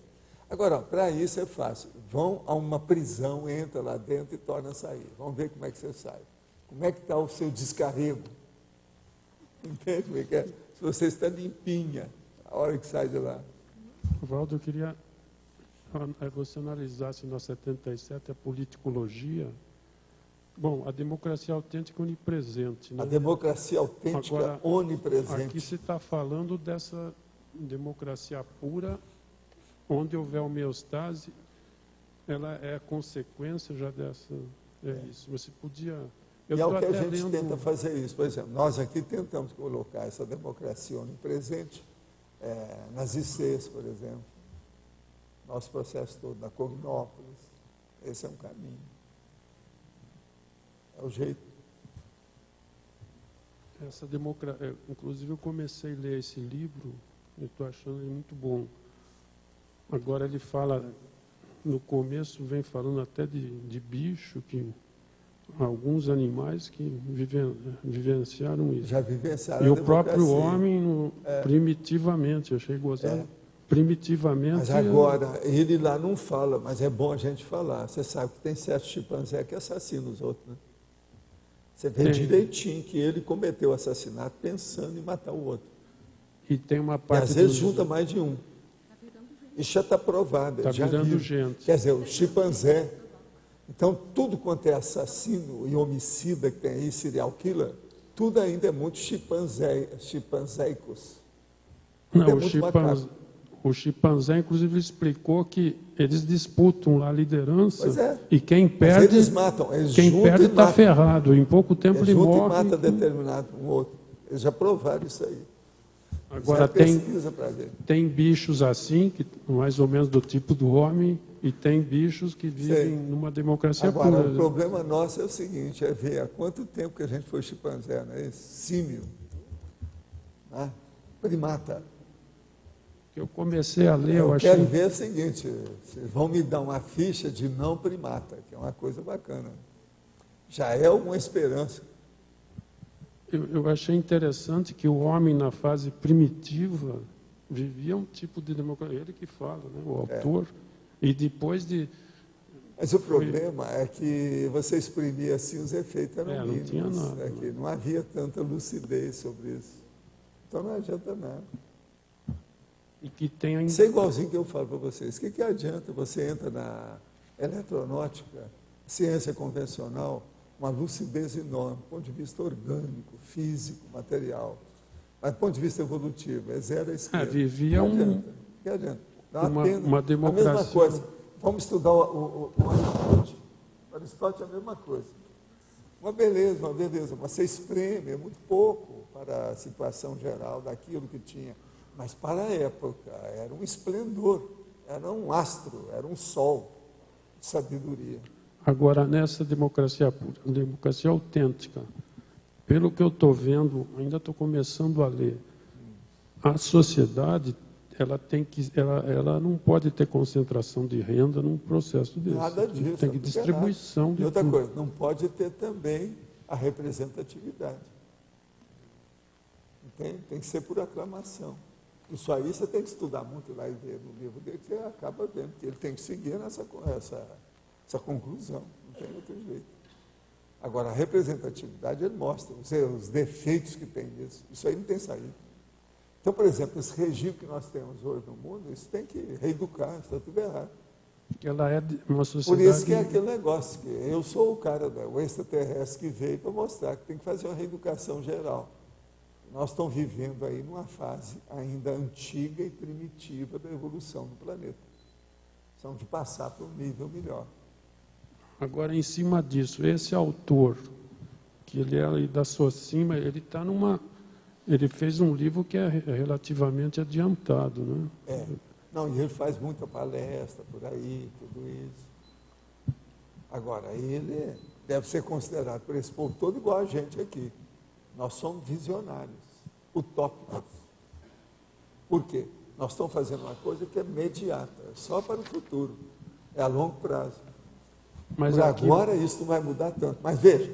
Agora, para isso é fácil. Vão a uma prisão, entra lá dentro e torna a sair. Vamos ver como é que você sai. Como é que está o seu descarrego? Entende como é que é? Se você está limpinha, a hora que sai de lá. Valdo, eu queria que você analisasse na 77 a politicologia, Bom, a democracia autêntica onipresente. Né? A democracia autêntica agora, onipresente. Aqui se está falando dessa democracia pura, onde houver homeostase, ela é consequência já dessa... isso. Você podia... E é o que a gente tenta fazer isso. Por exemplo, nós aqui tentamos colocar essa democracia onipresente nas ICs, por exemplo. Nosso processo todo, da Cognópolis. Esse é um caminho. É o jeito. Essa democracia... Inclusive, eu comecei a ler esse livro, eu estou achando ele muito bom. Agora ele fala... No começo vem falando até de bicho, que alguns animais que vivenciaram isso. Já vivenciaram. E o próprio homem, primitivamente, eu achei gozado, primitivamente... Mas agora, ele lá não fala, mas é bom a gente falar. Você sabe que tem certos chimpanzés que assassinam os outros, né? Você vê direitinho que ele cometeu o assassinato pensando em matar o outro. E tem uma parte... E às vezes junta mais de um. Isso já está provado. Está virando gente. Quer dizer, o chimpanzé. Então, tudo quanto é assassino e homicida que tem aí, serial killer, tudo ainda é muito chimpanzéicos. Não, o chimpanzé, inclusive, explicou que eles disputam lá a liderança e quem perde está ferrado. Em pouco tempo ele morre. E mata determinado um outro. Eles já provaram isso aí. Agora, tem bichos assim, que mais ou menos do tipo do homem, e tem bichos que vivem numa democracia pura. Agora, o problema nosso é o seguinte, é ver há quanto tempo que a gente foi chimpanzé, né? Símio, né? Primata. Eu comecei a ler, eu quero ver o seguinte, vocês vão me dar uma ficha de não primata, que é uma coisa bacana. Já é uma esperança. Eu achei interessante que o homem, na fase primitiva, vivia um tipo de democracia. Ele que fala, né? O autor. E depois de... Mas o problema é que você exprimia assim, os efeitos eram mínimos. Não tinha nada. Que não havia tanta lucidez sobre isso. Então não adianta nada. E que tem Isso é igualzinho que eu falo para vocês. O que adianta você entra na eletronáutica, ciência convencional, uma lucidez enorme, do ponto de vista orgânico, físico, material. Mas do ponto de vista evolutivo, é zero à esquerda. Vivia que adianta? Uma democracia. A mesma coisa. Vamos estudar o Aristóteles. O Aristóteles é a mesma coisa. Uma beleza. Mas você espreme, é muito pouco para a situação geral daquilo que tinha. Mas para a época, era um esplendor, era um astro, era um sol de sabedoria. Agora, nessa democracia pura, democracia autêntica, pelo que eu estou vendo, ainda estou começando a ler, a sociedade, ela não pode ter concentração de renda num processo desse. Nada disso. Tem que distribuição de outra coisa, não pode ter também a representatividade. Tem que ser por aclamação. Isso aí você tem que estudar muito lá e ver no livro dele, que você acaba vendo que ele tem que seguir essa conclusão, não tem outro jeito. Agora, a representatividade, ele mostra os defeitos que tem nisso. Isso aí não tem saída. Então, por exemplo, esse regime que nós temos hoje no mundo, isso tem que reeducar, está tudo errado. Ela é uma sociedade... Por isso que é aquele negócio, que eu sou o cara, o extraterrestre que veio para mostrar que tem que fazer uma reeducação geral. Nós estamos vivendo aí numa fase ainda antiga e primitiva da evolução do planeta. Precisamos de passar para um nível melhor. Agora, em cima disso, esse autor, que ele é da Socima, ele está numa... Ele fez um livro que é relativamente adiantado, né? Não, e ele faz muita palestra por aí, tudo isso. Agora, ele deve ser considerado por esse povo todo igual a gente aqui. Nós somos visionários, utópicos. Por quê? Nós estamos fazendo uma coisa que é imediata, é só para o futuro, é a longo prazo. Mas por agora isso não vai mudar tanto. Mas veja,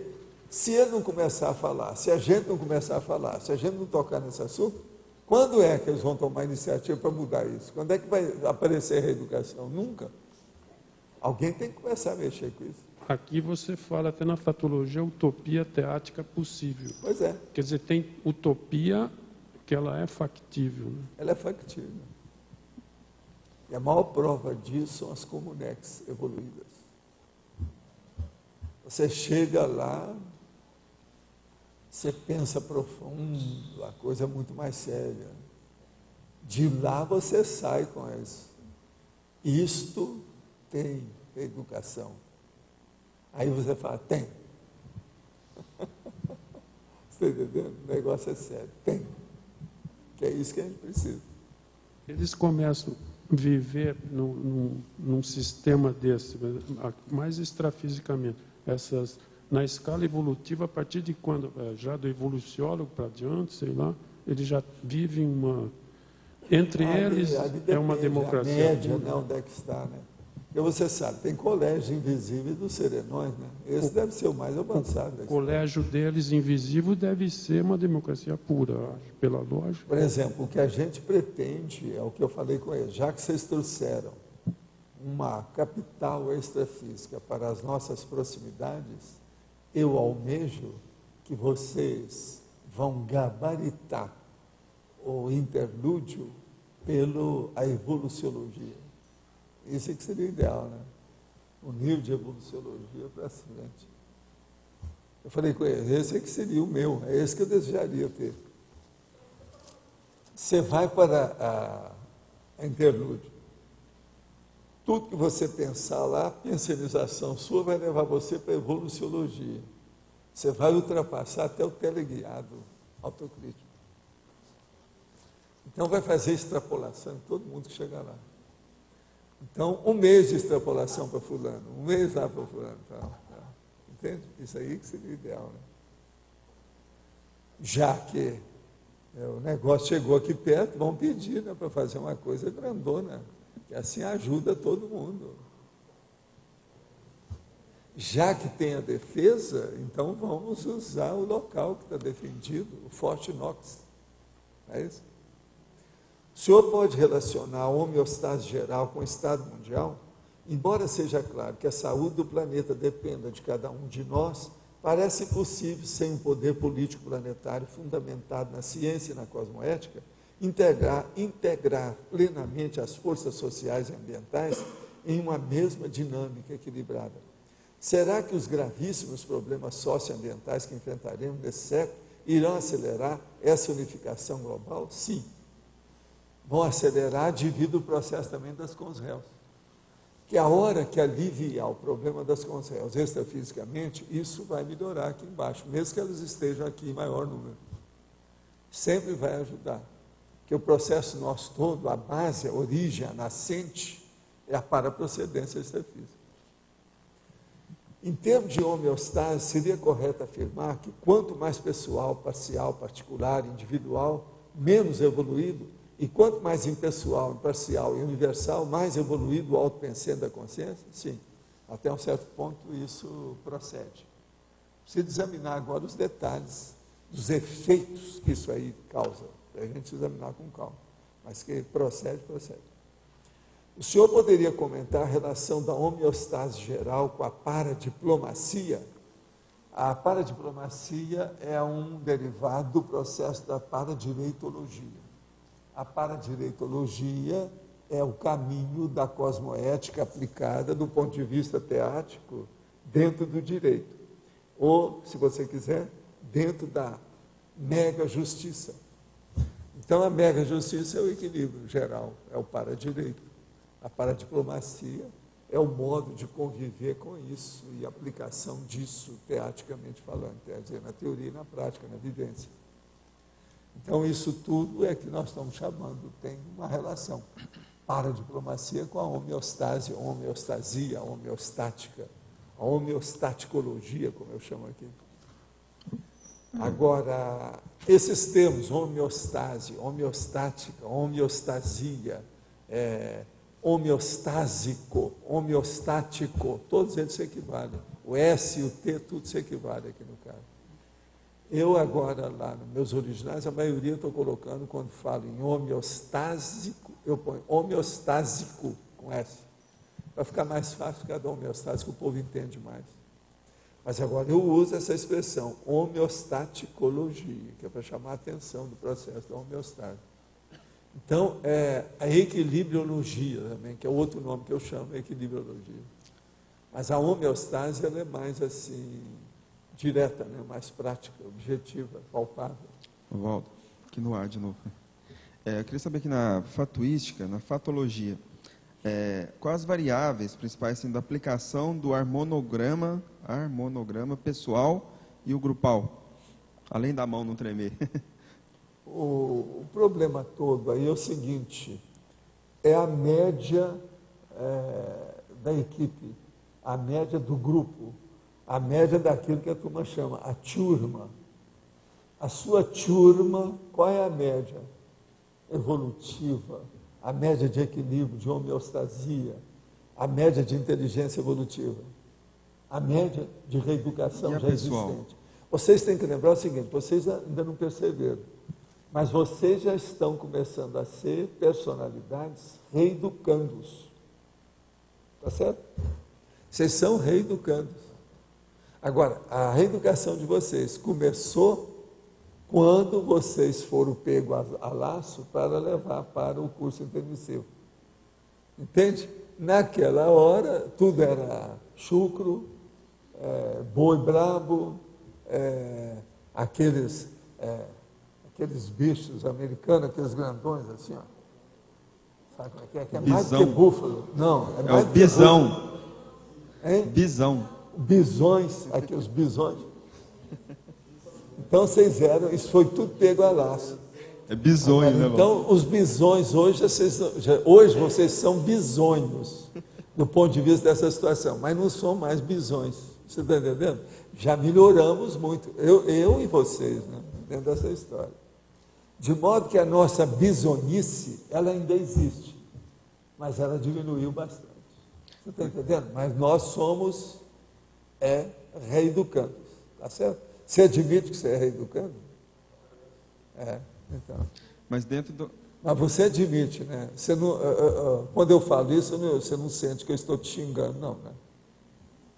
se ele não começar a falar, se a gente não começar a falar, se a gente não tocar nesse assunto, quando é que eles vão tomar iniciativa para mudar isso? Quando é que vai aparecer a reeducação? Nunca. Alguém tem que começar a mexer com isso. Aqui você fala até na fatologia utopia teática possível. Pois é. Quer dizer, tem utopia que ela é factível. Né? Ela é factível. E a maior prova disso são as comunex evoluídas. Você chega lá, você pensa profundo, a coisa é muito mais séria. De lá você sai com isso. Isto tem educação. Aí você fala, tem. Você está entendendo? O negócio é sério. Tem. Que é isso que a gente precisa. Eles começam a viver num sistema desse, mais extrafisicamente. Na escala evolutiva, a partir de quando, já do evoluciólogo para diante, sei lá, eles já vivem uma... Entre eles, é uma democracia. A média, né, onde é que está, né? Porque você sabe, tem colégio invisível dos serenões, né? Esse deve ser o mais avançado. O colégio deles invisível deve ser uma democracia pura, acho, pela lógica. Por exemplo, o que a gente pretende, é o que eu falei com eles, já que vocês trouxeram uma capital extrafísica para as nossas proximidades, eu almejo que vocês vão gabaritar o interlúdio pela evoluciologia. Isso é que seria o ideal, né? O nível de evoluciologia para frente. Eu falei com ele, esse é que seria o meu, é esse que eu desejaria ter. Você vai para a interlúdio. Tudo que você pensar lá, a pensionização sua vai levar você para a evoluciologia. Você vai ultrapassar até o teleguiado autocrítico. Então vai fazer extrapolação em todo mundo que chegar lá. Então, 1 mês de extrapolação para fulano, 1 mês lá para fulano. Tá. Entende? Isso aí que seria o ideal. Né? Já que o negócio chegou aqui perto, vamos pedir, né, para fazer uma coisa grandona, que assim ajuda todo mundo. Já que tem a defesa, então vamos usar o local que está defendido, o Forte Knox. É isso? O senhor pode relacionar a homeostase geral com o estado mundial? Embora seja claro que a saúde do planeta dependa de cada um de nós, parece impossível, sem um poder político planetário fundamentado na ciência e na cosmoética, integrar plenamente as forças sociais e ambientais em uma mesma dinâmica equilibrada. Será que os gravíssimos problemas socioambientais que enfrentaremos nesse século irão acelerar essa unificação global? Sim. Vão acelerar devido ao processo também das consréus. Que a hora que aliviar o problema das consréus extrafisicamente, isso vai melhorar aqui embaixo, mesmo que elas estejam aqui em maior número. Sempre vai ajudar. Que o processo nosso todo, a base, a origem, a nascente, é a paraprocedência extrafísica. Em termos de homeostase, seria correto afirmar que quanto mais pessoal, parcial, particular, individual, menos evoluído, e quanto mais impessoal, imparcial e universal, mais evoluído o autopensando da consciência? Sim, até um certo ponto isso procede. Precisa examinar agora os detalhes dos efeitos que isso aí causa, para a gente examinar com calma, mas que procede, procede. O senhor poderia comentar a relação da homeostase geral com a paradiplomacia? A paradiplomacia é um derivado do processo da paradireitologia. A paradireitologia é o caminho da cosmoética aplicada do ponto de vista teático dentro do direito. Ou, se você quiser, dentro da mega justiça. Então, a mega justiça é o equilíbrio geral, é o paradireito. A paradiplomacia é o modo de conviver com isso e aplicação disso, teaticamente falando, quer dizer, na teoria e na prática, na vivência. Então, isso tudo é que nós estamos chamando, tem uma relação. Paradiplomacia com a homeostase, homeostasia, homeostática, a homeostaticologia, como eu chamo aqui. Agora, esses termos, homeostase, homeostática, homeostasia, homeostásico, homeostático, todos eles se equivalem. O S e o T, tudo se equivale aqui no caso. Eu agora, lá nos meus originais, a maioria eu estou colocando, quando falo em homeostásico, eu ponho homeostásico com S. Para ficar mais fácil, cada homeostásico o povo entende mais. Mas agora eu uso essa expressão, homeostaticologia, que é para chamar a atenção do processo da homeostase. Então, a equilibriologia também, que é outro nome que eu chamo, equilibriologia. Mas a homeostase ela é mais assim, direta, né? Mais prática, objetiva, palpável. Valdo, aqui no ar de novo. Eu queria saber aqui na fatuística, na fatologia, quais as variáveis principais assim, da aplicação do harmonograma pessoal e o grupal, além da mão não tremer. O problema todo aí é o seguinte, é a média da equipe, a média do grupo, a média daquilo que a turma chama, a turma. A sua turma, qual é a média evolutiva, a média de equilíbrio, de homeostasia, a média de inteligência evolutiva, a média de reeducação já existente. Vocês têm que lembrar o seguinte, vocês ainda não perceberam, mas vocês já estão começando a ser personalidades reeducandos. Está certo? Vocês são reeducandos. Agora, a reeducação de vocês começou quando vocês foram pegos a laço para levar para o curso intermissivo. Entende? Naquela hora, tudo era chucro, boi brabo, aqueles bichos americanos, aqueles grandões assim, ó. Sabe como é que é? É mais do que búfalo. Não, é mais o bisão. Hein? Bisão. Bisões, aqui os bisões. Então vocês eram, isso foi tudo pego a laço. É bisonho, né? Então os bisões, hoje vocês são bisonhos, do ponto de vista dessa situação, mas não são mais bisões. Você está entendendo? Já melhoramos muito, eu e vocês, né? Dentro dessa história. De modo que a nossa bisonice, ela ainda existe, mas ela diminuiu bastante. Você está entendendo? Mas nós somos reeducandos, tá certo? Você admite que você é reeducando? Então. Mas dentro do... Mas você admite, né? Você não, quando eu falo isso, você não sente que eu estou te xingando, não, né?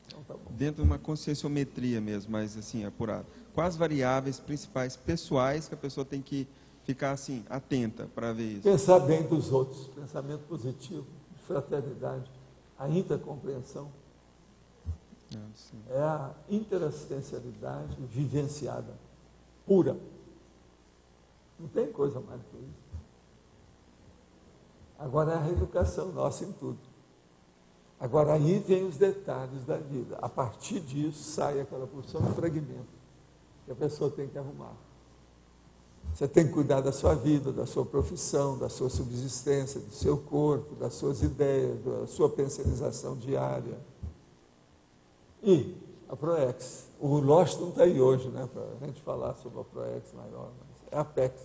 Então, tá bom. Dentro de uma conscienciometria mesmo, mais assim, apurada. Quais variáveis principais pessoais que a pessoa tem que ficar assim, atenta para ver isso? Pensar bem dos outros, pensamento positivo, fraternidade, a intercompreensão. É a interassistencialidade vivenciada, pura. Não tem coisa mais do que isso. Agora é a reeducação nossa em tudo. Agora aí vem os detalhes da vida. A partir disso sai aquela porção de fragmento que a pessoa tem que arrumar. Você tem que cuidar da sua vida, da sua profissão, da sua subsistência, do seu corpo, das suas ideias, da sua pensionização diária. E a PROEX. O Lost não está aí hoje, né, para a gente falar sobre a PROEX maior, mas é a PEX.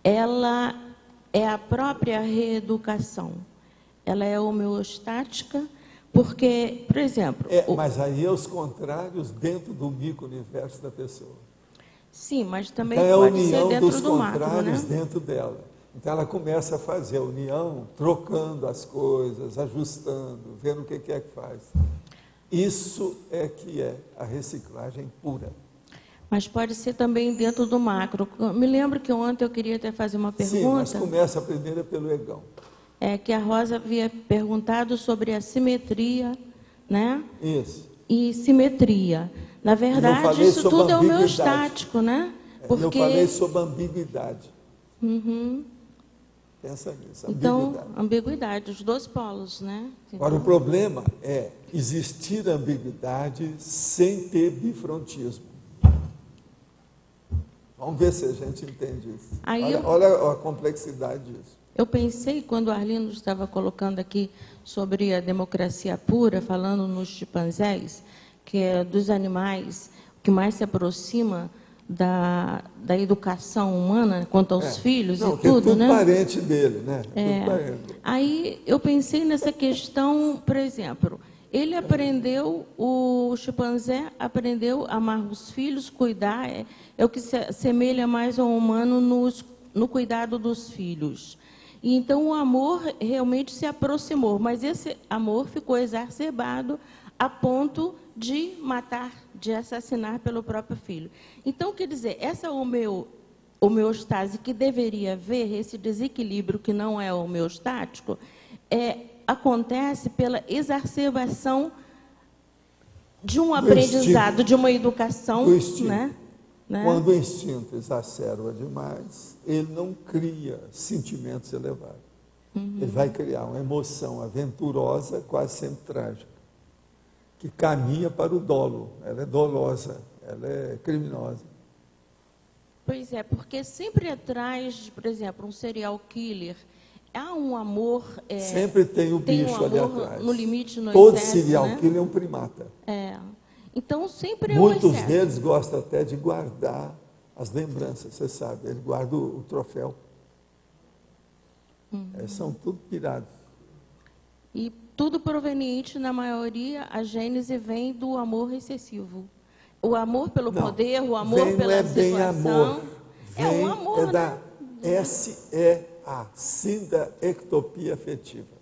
Ela é a própria reeducação. Ela é homeostática, porque, por exemplo... Mas aí é os contrários dentro do micro-universo da pessoa. Sim, mas também então, pode ser dentro dos do macro, contrários né? dentro dela. Então ela começa a fazer a união, trocando as coisas, ajustando, vendo o que é que faz. Isso é que é a reciclagem pura. Mas pode ser também dentro do macro. Me lembro que ontem eu queria até fazer uma pergunta. Sim, mas começa a primeira pelo egão. É que a Rosa havia perguntado sobre a simetria, né? Isso. E simetria. Na verdade, isso tudo é homeostático, né? Porque... Eu falei sobre ambiguidade. Uhum. Pensa nisso, ambiguidade. Então, ambiguidade, os dois polos, né? Agora, o problema é existir ambiguidade sem ter bifrontismo. Vamos ver se a gente entende isso. Olha a complexidade disso. Eu pensei, quando o Arlindo estava colocando aqui sobre a democracia pura, falando nos chimpanzés, que é dos animais que mais se aproxima da educação humana quanto aos filhos e tudo, tudo né? Parente dele, né? Tudo parente. Aí eu pensei nessa questão, por exemplo, ele aprendeu, o chimpanzé aprendeu a amar os filhos, cuidar, é o que se assemelha mais ao humano no cuidado dos filhos. E então o amor realmente se aproximou, mas esse amor ficou exacerbado a ponto de matar, de assassinar pelo próprio filho. Então, quer dizer, essa homeostase que deveria haver, esse desequilíbrio que não é homeostático, acontece pela exacerbação de um aprendizado, de uma educação, né? Quando o instinto exacerba demais, ele não cria sentimentos elevados. Ele vai criar uma emoção aventurosa, quase sempre trágica, que caminha para o dolo. Ela é dolosa, ela é criminosa. Pois é, porque sempre atrás, por exemplo, um serial killer, há um amor... sempre tem o bicho um ali atrás. No limite, no Todo excesso, serial né? killer é um primata. Então, sempre Muitos é o excesso. deles gostam até de guardar as lembranças, você sabe. Ele guarda o troféu. São tudo pirados. E tudo proveniente, na maioria, a gênese vem do amor excessivo. O amor pelo poder, o amor pela situação. É um amor, da SEA, sinda-ectopia afetiva.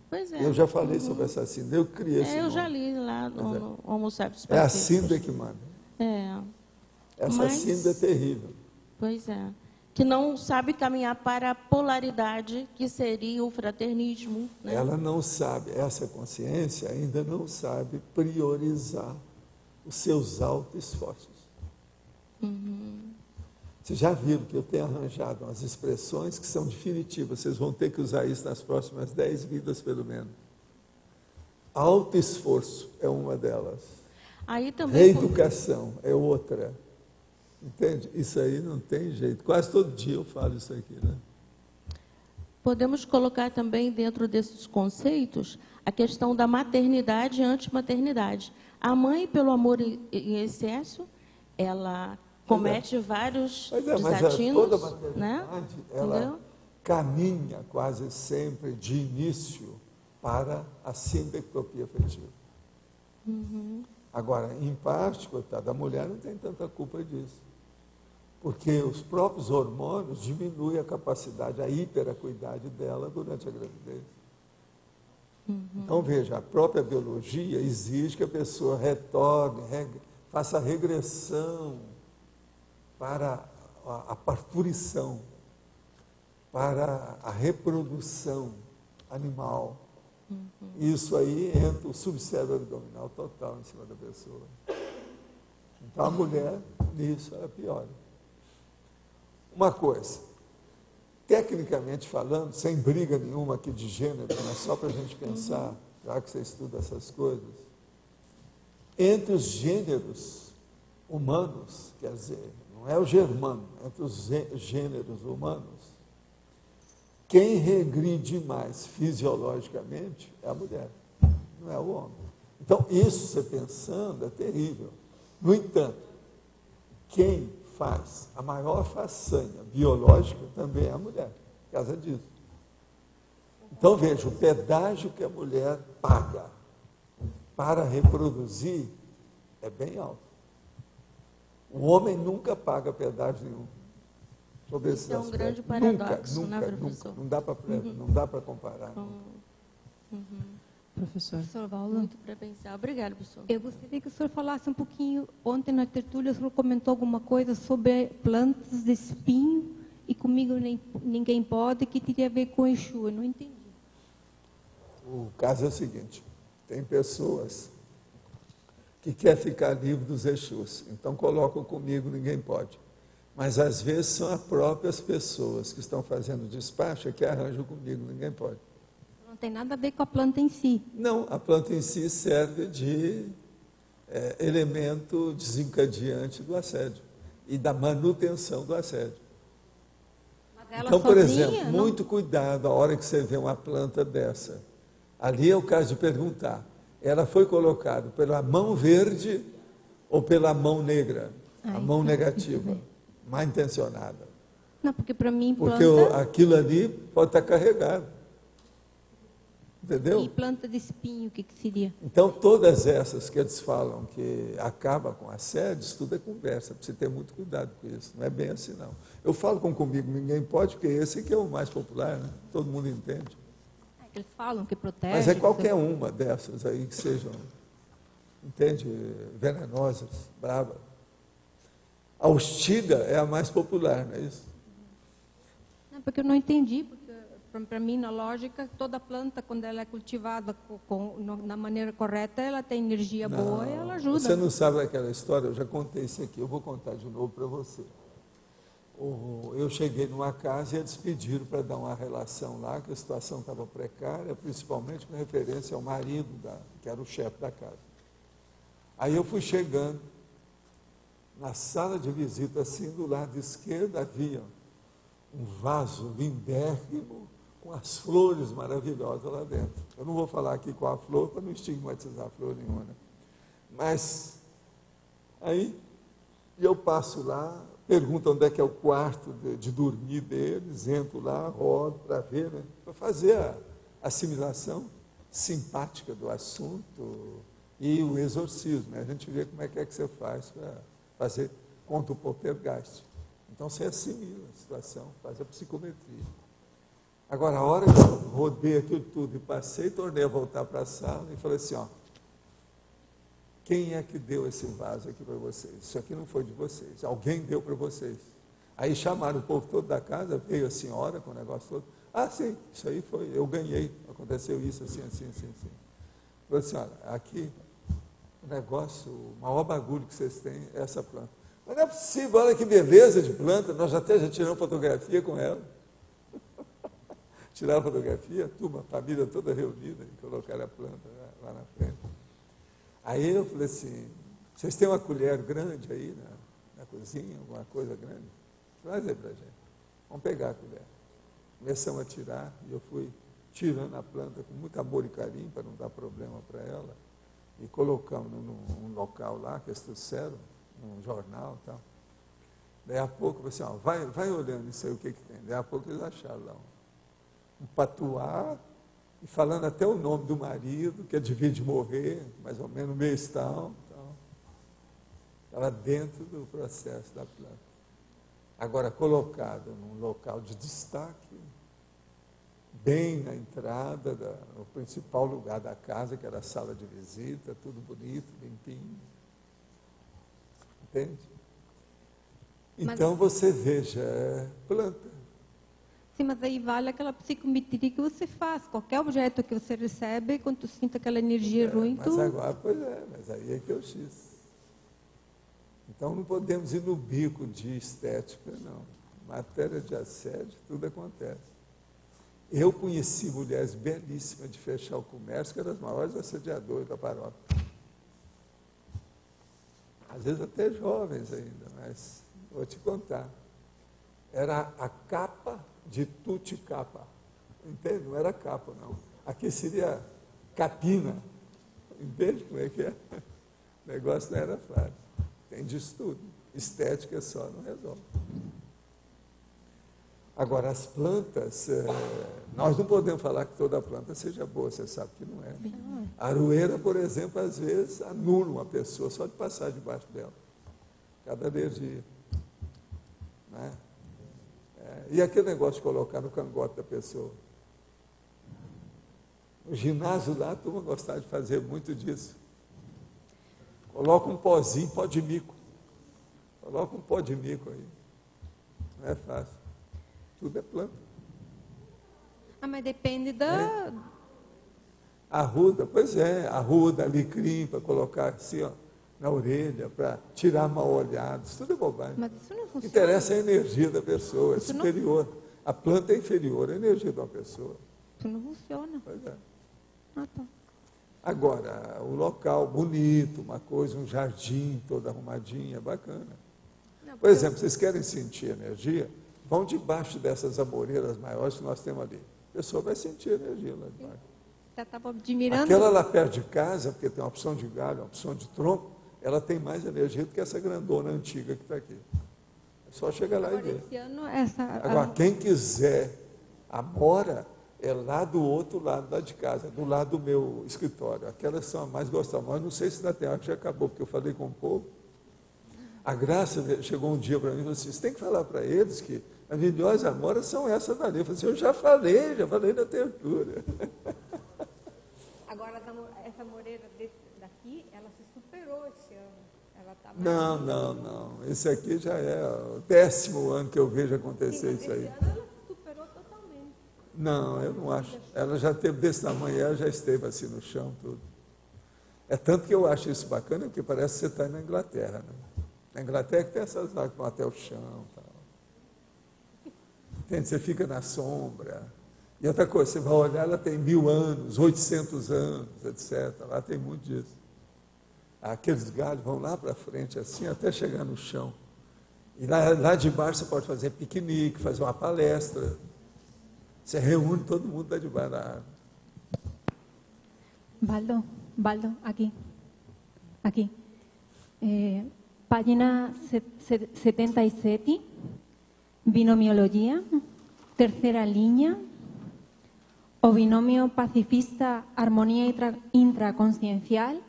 Pois é. Eu já falei sobre essa sinda, eu criei esse nome. Eu já li lá no Homo sapiens. É a sinda que manda. Essa sinda é terrível. Pois é. Que não sabe caminhar para a polaridade, que seria o fraternismo. Né? Ela não sabe, essa consciência ainda não sabe priorizar os seus autoesforços. Vocês já viram que eu tenho arranjado umas expressões que são definitivas. Vocês vão ter que usar isso nas próximas 10 vidas, pelo menos. Autoesforço é uma delas. Aí também reeducação é outra. Entende? Isso aí não tem jeito. Quase todo dia eu falo isso aqui, né? Podemos colocar também dentro desses conceitos a questão da maternidade e antimaternidade. A mãe, pelo amor em excesso, ela comete vários desatinos, toda a maternidade, ela caminha quase sempre de início para a sindectopia afetiva. Agora, em parte, coitada, a mulher não tem tanta culpa disso. Porque os próprios hormônios diminuem a capacidade, a hiperacuidade dela durante a gravidez. Então, veja, a própria biologia exige que a pessoa retorne, faça a regressão para a parturição, para a reprodução animal. Isso aí entra o subcérebro abdominal total em cima da pessoa. Então, a mulher, nisso, ela piora. Uma coisa, tecnicamente falando, sem briga nenhuma aqui de gênero, mas só para a gente pensar, já que você estuda essas coisas, entre os gêneros humanos, quer dizer, não é o germano, entre os gêneros humanos, quem regride mais fisiologicamente é a mulher, não é o homem. Então, isso, você pensando, é terrível. No entanto, quem faz a maior façanha biológica também é a mulher, por causa disso. Então, veja, o pedágio que a mulher paga para reproduzir é bem alto. O homem nunca paga pedágio nenhum. Sobre esse aspecto. É um grande paradoxo, né, professor? Não dá para comparar. Professor Valdo. Muito para pensar. Obrigada, professor. Eu gostaria que o senhor falasse um pouquinho, ontem na tertúlia o senhor comentou alguma coisa sobre plantas de espinho e comigo ninguém pode, que teria a ver com Exu, eu não entendi. O caso é o seguinte, tem pessoas que querem ficar livre dos Exus, então colocam comigo ninguém pode. Mas às vezes são as próprias pessoas que estão fazendo despacho que arranjam comigo ninguém pode. Não tem nada a ver com a planta em si. Não, a planta em si serve de elemento desencadeante do assédio e da manutenção do assédio. Então, por exemplo, muito cuidado a hora que você vê uma planta dessa. Ali é o caso de perguntar, ela foi colocada pela mão verde ou pela mão negra? A mão negativa, mal intencionada. Não, porque para mim planta... Porque aquilo ali pode estar carregado. Entendeu? E planta de espinho, o que seria? Então, todas essas que eles falam que acaba com assédio, isso tudo é conversa, precisa ter muito cuidado com isso. Não é bem assim, não. Eu falo com Comigo Ninguém Pode, porque esse aqui é o mais popular, né? Todo mundo entende. Eles falam que protege. Mas é qualquer uma dessas aí que sejam, entende, venenosas, bravas. A Ortiga é a mais popular, não é isso? Não, porque eu não entendi, porque para mim, na lógica, toda planta, quando ela é cultivada na maneira correta, ela tem energia boa e ela ajuda. Você não sabe aquela história, eu já contei isso aqui, eu vou contar de novo para você. Eu cheguei numa casa e eles pediram para dar uma relação lá, que a situação estava precária, principalmente com referência ao marido, que era o chefe da casa. Aí eu fui chegando, na sala de visita, assim, do lado esquerdo havia um vaso lindérrimo com as flores maravilhosas lá dentro. Eu não vou falar aqui qual a flor, para não estigmatizar a flor nenhuma, né? Mas, aí, eu passo lá, pergunto onde é que é o quarto de dormir deles, entro lá, rodo para ver, né? Para fazer a assimilação simpática do assunto e o exorcismo, né? A gente vê como é que você faz para fazer contra o poltergeist. Então, você assimila a situação, faz a psicometria. Agora, a hora que eu rodei aquilo tudo e passei, tornei a voltar para a sala e falei assim, ó, quem é que deu esse vaso aqui para vocês? Isso aqui não foi de vocês, alguém deu para vocês. Aí chamaram o povo todo da casa, veio a senhora com o negócio todo. Ah, sim, isso aí foi, eu ganhei, aconteceu isso, assim, assim, assim, assim. Falei assim, olha, aqui, o negócio, o maior bagulho que vocês têm é essa planta. Mas não é possível, olha que beleza de planta, nós já tiramos fotografia com ela. Tiraram fotografia, a turma, a família toda reunida, e colocaram a planta lá na frente. Aí eu falei assim, vocês têm uma colher grande aí na cozinha, alguma coisa grande? Traz aí para a gente. Vamos pegar a colher. Começamos a tirar, e eu fui tirando a planta com muito amor e carinho, para não dar problema para ela, e colocamos num local lá, que eles trouxeram, num jornal e tal. Daí a pouco, eu falei assim, ó, vai olhando isso aí, o que tem. Daí a pouco eles acharam lá um patuá, e falando até o nome do marido, que devia de morrer, mais ou menos no mês tal. Estava dentro do processo da planta. Agora, colocado num local de destaque, bem na entrada, no principal lugar da casa, que era a sala de visita, tudo bonito, limpinho. Entende? Então, você veja, planta. Sim, mas aí vale aquela psicometria que você faz. Qualquer objeto que você recebe, quando tu sinta aquela energia ruim, mas agora, mas aí é que eu X. Então não podemos ir no bico de estética, não. Matéria de assédio, tudo acontece. Eu conheci mulheres belíssimas de fechar o comércio, que eram as maiores assediadoras da paróquia. Às vezes até jovens ainda, mas vou te contar. Era a capa de tuticapa. Entende? Não era capa, não. Aqui seria capina. Entende como é que é? O negócio não era fácil. Tem disso tudo. Estética só não resolve. Agora, as plantas, nós não podemos falar que toda planta seja boa, você sabe que não é. A aroeira, por exemplo, às vezes anula uma pessoa só de passar debaixo dela. Cada alergia. Né? E aquele negócio de colocar no cangote da pessoa. No ginásio lá, a turma gostava de fazer muito disso. Coloca um pozinho, pó de mico. Coloca um pó de mico aí. Não é fácil. Tudo é planta. Ah, mas depende da... Arruda, pois é, arruda, alecrim, para colocar assim, ó, na orelha, para tirar mal-olhados, tudo é bobagem. Mas isso não funciona. Interessa a energia da pessoa, é superior. A planta é inferior à energia de uma pessoa. Isso não funciona. Pois é. Ah, tá. Agora, o local bonito, uma coisa, um jardim todo arrumadinho, é bacana. Por exemplo, vocês querem sentir energia? Vão debaixo dessas amoreiras maiores que nós temos ali. A pessoa vai sentir energia lá debaixo. Já estava admirando. Aquela lá perto de casa, porque tem uma opção de galho, uma opção de tronco, ela tem mais energia do que essa grandona antiga que está aqui. É só chegar lá e ver. Esse ano, Agora, quem quiser, a mora é lá do outro lado, lá de casa, do lado do meu escritório. Aquelas são as mais gostosas. Mas não sei se ainda tem, acho que já acabou, porque eu falei com o povo. A Graça chegou um dia para mim e falou assim, você tem que falar para eles que as melhores amoras são essas dali. Eu falei assim, eu já falei na abertura. Agora, essa moreira daqui, ela se superou esse ano. Ela tá Não. Esse aqui já é o 10º ano que eu vejo acontecer isso aí. Esse ano ela se superou totalmente. Não, eu não acho. Ela já teve desse tamanho, ela já esteve assim no chão, tudo. É tanto que eu acho isso bacana, porque parece que você está na Inglaterra, né? Na Inglaterra que tem essas lá que vão até o chão. Tal. Entende? Você fica na sombra. E outra coisa, você vai olhar, ela tem 1000 anos, 800 anos, etc. Lá tem muito disso. Aqueles galhos vão lá para frente, assim, até chegar no chão. E lá de baixo você pode fazer piquenique, fazer uma palestra. Você reúne todo mundo lá de baixo da árvore. Baldo, aqui. Página 77, binomiologia, terceira linha, o binomio pacifista, armonía intraconsciencial,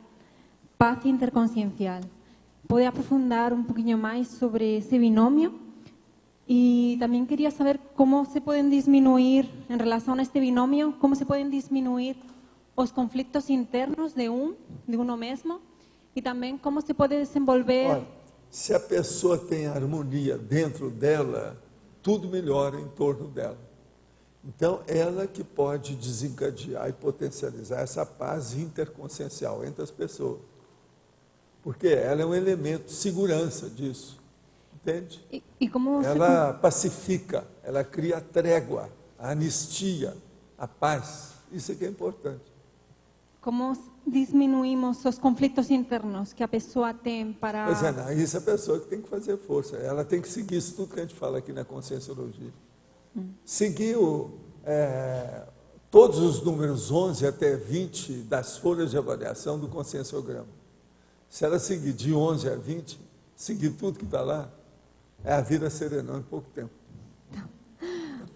paz interconsciencial. ¿Puede aprofundar un poquillo más sobre ese binomio? Y también quería saber cómo se pueden disminuir, en relación a este binomio, cómo se pueden disminuir los conflictos internos de uno mesmo, e também como se pode desenvolver... Olha, se a pessoa tem harmonia dentro dela, tudo melhora em torno dela. Então, ela que pode desencadear e potencializar essa paz interconsciencial entre as pessoas. Porque ela é um elemento de segurança disso, entende? E como ela pacifica, ela cria a trégua, a anistia, a paz. Isso é que é importante. Como diminuímos os conflitos internos que a pessoa tem para... Pois é, isso é a pessoa que tem que fazer força. Ela tem que seguir isso tudo que a gente fala aqui na Conscienciologia. Seguir todos os números 11 até 20 das folhas de avaliação do Conscienciograma. Se ela seguir de 11 a 20, seguir tudo que está lá, a vida serenou em pouco tempo.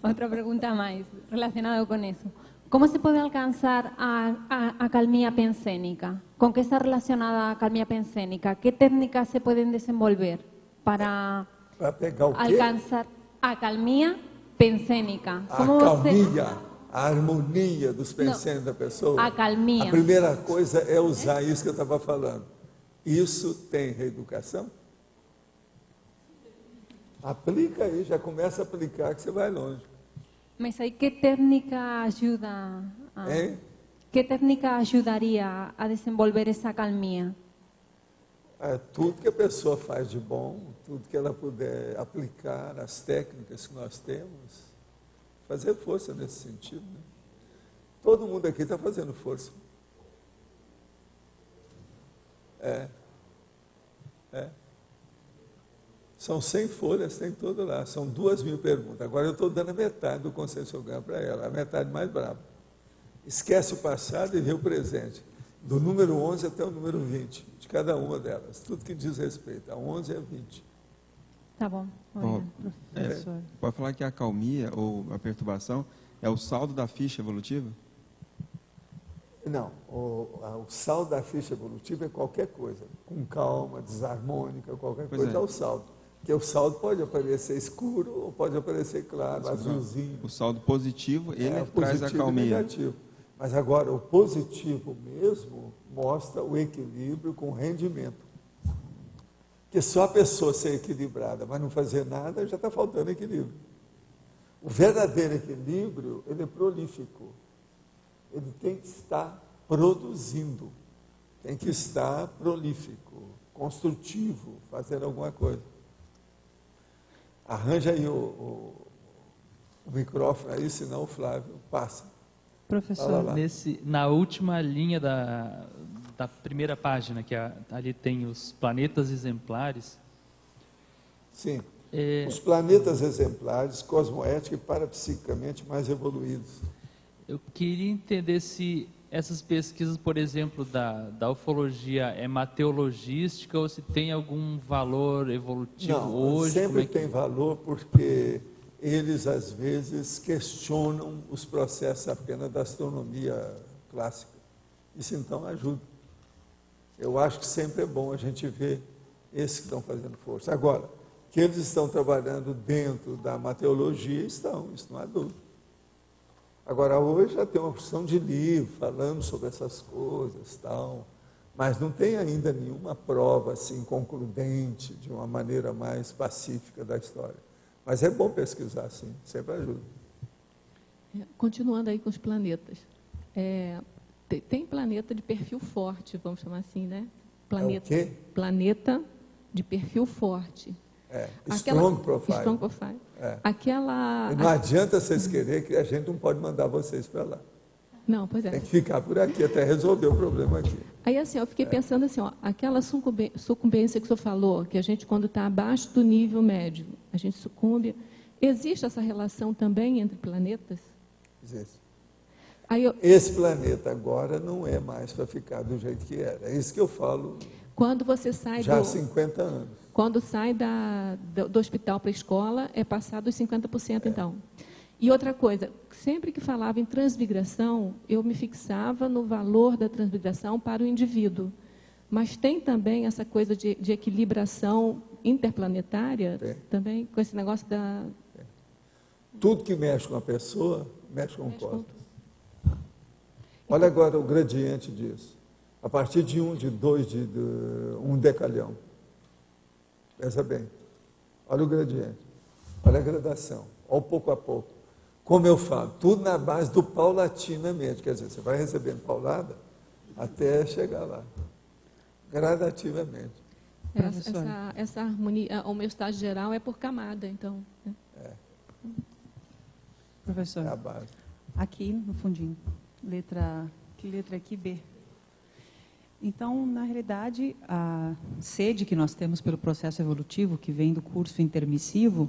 Outra pergunta mais relacionada com isso. Como se pode alcançar a calmia pensênica? Com que está relacionada a calmia pensênica? Que técnicas se podem desenvolver para pegar o quê? alcançar a calmia pensênica? A calmia, a harmonia dos pensamentos da pessoa. A calmia. A primeira coisa é usar isso que eu estava falando. Isso tem reeducação? Aplica aí, já começa a aplicar que você vai longe. Mas aí que técnica ajuda? Que técnica ajudaria a desenvolver essa calmia? Tudo que a pessoa faz de bom, tudo que ela puder aplicar, as técnicas que nós temos, fazer força nesse sentido. Né? Todo mundo aqui está fazendo força. São 100 folhas, tem tudo lá. São 2.000 perguntas. Agora eu estou dando a metade do Conscienciograma para ela, a metade mais brava. Esquece o passado e vê o presente. Do número 11 até o número 20, de cada uma delas. Tudo que diz respeito, a 11 e a 20. Tá bom. Professor. Pode falar que a acalmia ou a perturbação é o saldo da ficha evolutiva? Não, o saldo da ficha evolutiva é qualquer coisa. Com calma, desarmônica, qualquer coisa é o saldo. Porque o saldo pode aparecer escuro ou pode aparecer claro, azulzinho. O saldo positivo, ele traz a calmia. calmia. Negativo. Mas agora, o positivo mesmo mostra o equilíbrio com o rendimento. Porque só a pessoa ser equilibrada, mas não fazer nada, já está faltando equilíbrio. O verdadeiro equilíbrio, ele é prolífico. Ele tem que estar produzindo, tem que estar prolífico, construtivo, fazendo alguma coisa. Arranja aí o microfone aí, senão o Flávio passa. Professor, na última linha da primeira página, que ali tem os planetas exemplares. Sim, os planetas exemplares, cosmoética e parapsiquicamente mais evoluídos. Eu queria entender se essas pesquisas, por exemplo, da ufologia é mateologística ou se tem algum valor evolutivo hoje? Sempre tem valor porque eles, às vezes, questionam os processos apenas da astronomia clássica. Isso, então, ajuda. Eu acho que sempre é bom a gente ver Esses que estão fazendo força. Agora, que eles estão trabalhando dentro da mateologia, estão, isso não há dúvida. Agora, hoje já tem uma opção de livro falando sobre essas coisas, tal, mas não tem ainda nenhuma prova assim concludente, de uma maneira mais pacífica da história. Mas é bom pesquisar, sim, sempre ajuda. Continuando aí com os planetas. Tem planeta de perfil forte, vamos chamar assim, né? Planeta, é o quê? Planeta de perfil forte. Strong profile. Strong profile. E não adianta vocês quererem que a gente não pode mandar vocês para lá. Não, pois é. Tem que ficar por aqui até resolver o problema aqui. Aí, assim, eu fiquei pensando assim, ó, aquela sucumbência que o senhor falou, que a gente, quando está abaixo do nível médio, a gente sucumbe. Existe essa relação também entre planetas? Existe. Aí Esse planeta agora não é mais para ficar do jeito que era. É isso que eu falo quando você sai já há 50 anos. Quando sai do hospital para a escola, é passado os 50%, então. E outra coisa, sempre que falava em transmigração, eu me fixava no valor da transmigração para o indivíduo. Mas tem também essa coisa de equilibração interplanetária, também, com esse negócio da... Tudo que mexe com a pessoa, mexe com o cosmos. Olha agora o gradiente disso. A partir de 1, de 2, de 1 decalhão. Pensa bem. Olha o gradiente. Olha a gradação. Olha o pouco a pouco. Como eu falo, tudo na base do paulatinamente. Quer dizer, você vai recebendo paulada até chegar lá. Gradativamente. Essa harmonia, a homeostase geral é por camada, então. Né? Professor, é a base. Aqui no fundinho, que letra aqui? B. Então, na realidade, a sede que nós temos pelo processo evolutivo, que vem do curso intermissivo,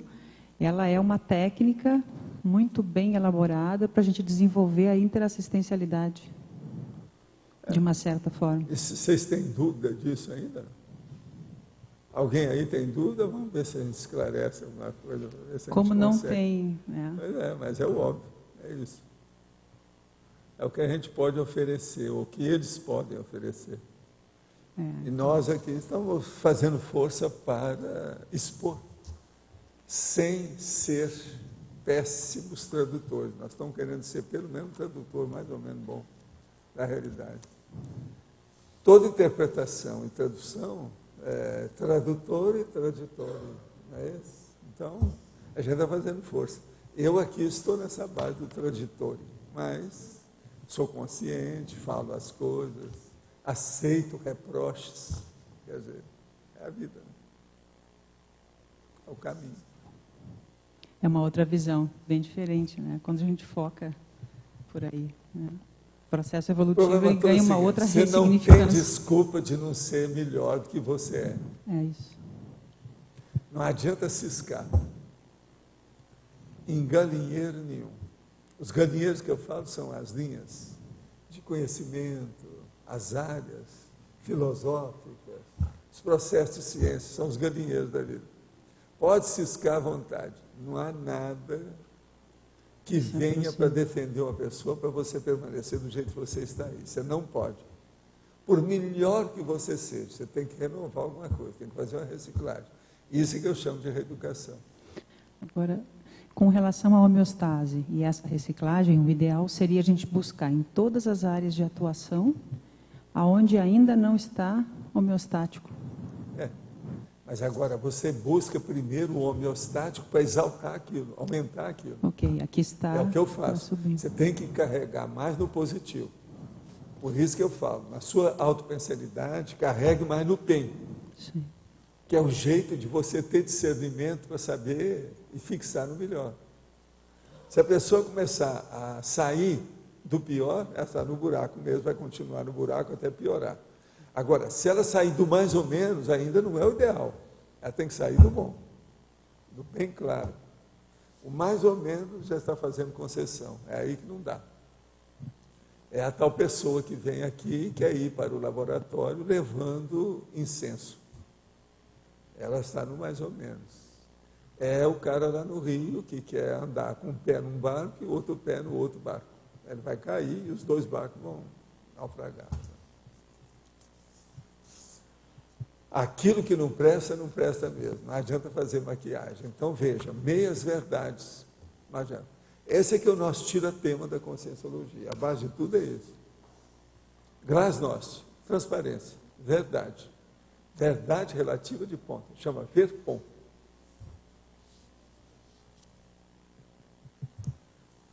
ela é uma técnica muito bem elaborada para a gente desenvolver a interassistencialidade, de uma certa forma. E vocês têm dúvida disso ainda? Alguém aí tem dúvida? Vamos ver se a gente esclarece alguma coisa. Ver se como não consegue. Tem... Mas é o óbvio, é isso. É o que a gente pode oferecer, ou o que eles podem oferecer. E nós aqui estamos fazendo força para expor, sem ser péssimos tradutores. Nós estamos querendo ser pelo menos um tradutor mais ou menos bom da realidade. Toda interpretação e tradução é tradutor e tradutório, não é isso? Então, a gente está fazendo força. Eu aqui estou nessa base do tradutório, mas sou consciente, falo as coisas, aceito reproches, quer dizer, é a vida, né? É o caminho. É uma outra visão, bem diferente, né? Quando a gente foca por aí, né? O processo evolutivo ele ganha uma outra ressignificação. Você não tem desculpa de não ser melhor do que você é. É isso. Não adianta ciscar em galinheiro nenhum. Os galinheiros que eu falo são as linhas de conhecimento, as áreas filosóficas, os processos de ciência, são os galinheiros da vida. Pode ciscar à vontade. Não há nada que venha para defender uma pessoa para você permanecer do jeito que você está aí. Você não pode. Por melhor que você seja, você tem que renovar alguma coisa, tem que fazer uma reciclagem. Isso é que eu chamo de reeducação. Agora, com relação à homeostase e essa reciclagem, o ideal seria a gente buscar em todas as áreas de atuação aonde ainda não está homeostático. Mas agora você busca primeiro o homeostático para exaltar aquilo, aumentar aquilo. Ok, aqui está. É o que eu faço. Você tem que carregar mais no positivo. Por isso que eu falo, na sua autopensalidade, carregue mais no bem. Sim. Que é o jeito de você ter discernimento para saber e fixar no melhor. Se a pessoa começar a sair do pior, ela está no buraco mesmo, vai continuar no buraco até piorar. Agora, se ela sair do mais ou menos, ainda não é o ideal. Ela tem que sair do bom, do bem claro. O mais ou menos já está fazendo concessão. É aí que não dá. É a tal pessoa que vem aqui e quer ir para o laboratório levando incenso. Ela está no mais ou menos. É o cara lá no Rio que quer andar com um pé num barco e outro pé no outro barco. Ele vai cair e os dois barcos vão naufragar. aquilo que não presta mesmo. Não adianta fazer maquiagem. Então, veja, meias verdades. Não adianta. Esse é que é o nosso tira-tema da Conscienciologia. A base de tudo é isso. Glasnost, transparência, verdade. Verdade relativa de ponto. Chama ver ponto.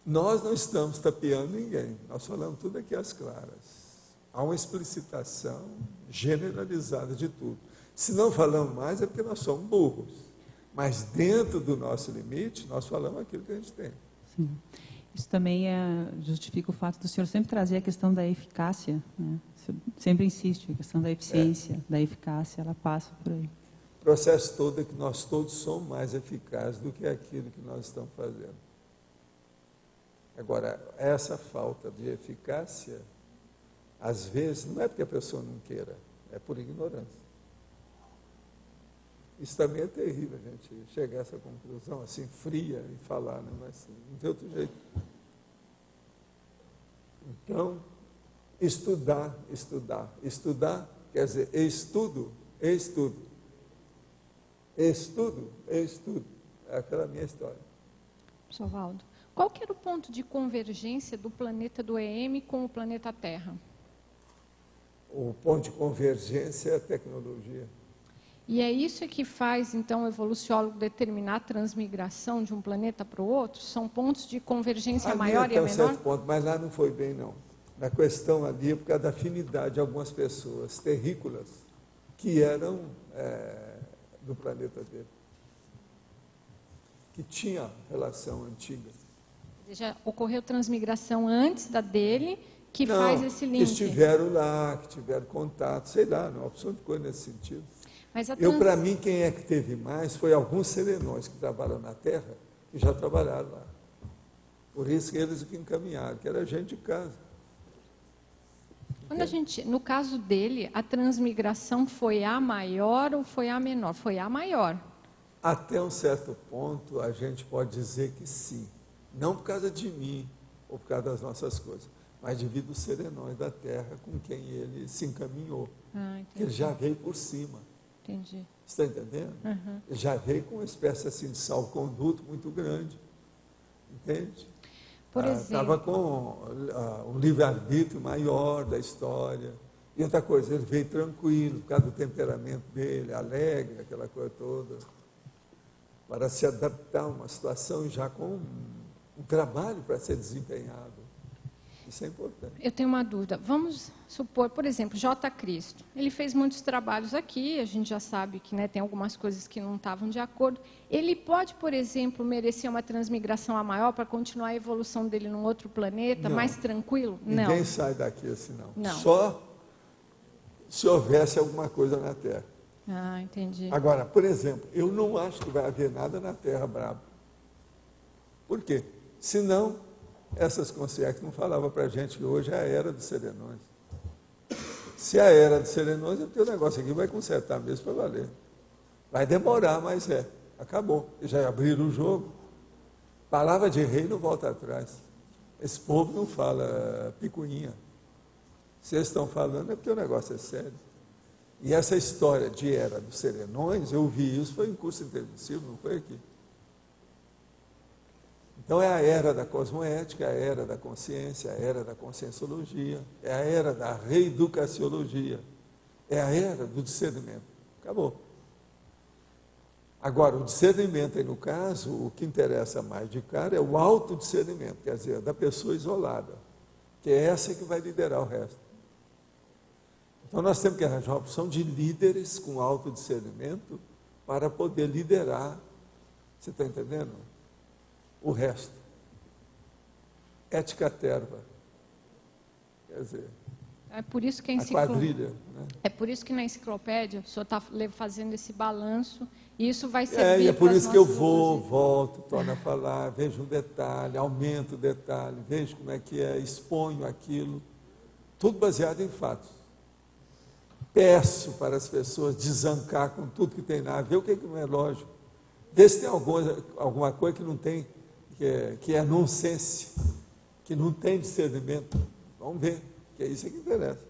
Nós não estamos tapeando ninguém. Nós falamos tudo aqui às claras. Há uma explicitação generalizada de tudo. Se não falamos mais é porque nós somos burros. Mas dentro do nosso limite, nós falamos aquilo que a gente tem. Sim. Isso também justifica o fato do senhor sempre trazer a questão da eficácia, né? Sempre insiste, a questão da eficiência, da eficácia, ela passa por aí. O processo todo é que nós todos somos mais eficazes do que aquilo que nós estamos fazendo. Agora, essa falta de eficácia, às vezes, não é porque a pessoa não queira, é por ignorância. Isso também é terrível, a gente chegar a essa conclusão assim, fria, e falar, né? Mas não tem outro jeito. Então, estudar quer dizer, estudo. É aquela minha história. Professor Valdo, qual que era o ponto de convergência do planeta do EM com o planeta Terra? O ponto de convergência é a tecnologia. E é isso que faz, então, o evoluciólogo determinar a transmigração de um planeta para o outro? São pontos de convergência maior e a menor? Certo ponto, mas lá não foi bem, não. Na questão ali é por causa da afinidade de algumas pessoas terrícolas que eram do planeta dele, que tinha relação antiga. Já ocorreu transmigração antes da dele, que faz esse link? Que estiveram lá, que tiveram contato, sei lá, uma opção de coisa nesse sentido. Mas para mim, quem é que teve mais foi alguns serenões que trabalham na Terra, que já trabalharam lá. Por isso que eles que encaminharam, que era gente de casa. Quando no caso dele, a transmigração foi a maior ou foi a menor? Foi a maior. Até um certo ponto, a gente pode dizer que sim. Não por causa de mim, ou por causa das nossas coisas, mas devido aos serenões da Terra com quem ele se encaminhou. Ele já veio por cima. Entendi. Você está entendendo? Uhum. Ele já veio com uma espécie assim, de salvo-conduto muito grande. Entende? Por exemplo. Estava com um livre-arbítrio maior da história. E outra coisa, ele veio tranquilo, por causa do temperamento dele, alegre, aquela coisa toda, para se adaptar a uma situação já com um trabalho para ser desempenhado. Isso é importante. Eu tenho uma dúvida. Vamos supor, por exemplo, J. Cristo. Ele fez muitos trabalhos aqui, a gente já sabe que tem algumas coisas que não estavam de acordo. Ele pode, por exemplo, merecer uma transmigração a maior para continuar a evolução dele num outro planeta, mais tranquilo? Não. Ninguém sai daqui assim, não. Só se houvesse alguma coisa na Terra. Ah, entendi. Agora, por exemplo, eu não acho que vai haver nada na Terra brabo. Por quê? Senão, essas consciências não falavam para a gente que hoje é a era dos serenões. Se é a era dos serenões, é porque o negócio aqui vai consertar mesmo para valer. Vai demorar, mas acabou. Já abriram o jogo. Palavra de rei não volta atrás. Esse povo não fala picuinha. Se eles estão falando é porque o negócio é sério. E essa história de era dos serenões, eu vi isso, foi em curso intermissivo, não foi aqui. Então é a era da cosmoética, a era da consciência, a era da conscienciologia, é a era da reeducaciologia, é a era do discernimento. Acabou. Agora, o discernimento aí no caso, o que interessa mais de cara é o autodiscernimento, quer dizer, da pessoa isolada, que é essa que vai liderar o resto. Então nós temos que arranjar uma opção de líderes com autodiscernimento para poder liderar, você está entendendo? O resto. Ética terva. Quer dizer, é por isso que a quadrilha. Né? É por isso que na enciclopédia o senhor está fazendo esse balanço e isso vai servir e é por isso que eu volto, torno a falar, vejo um detalhe, aumento o detalhe, vejo como é que é, exponho aquilo, tudo baseado em fatos. Peço para as pessoas desancar com tudo que tem lá, ver o que não é lógico, ver se tem alguma coisa que não tem, que é nonsense, que não tem discernimento. Vamos ver, que é isso que interessa.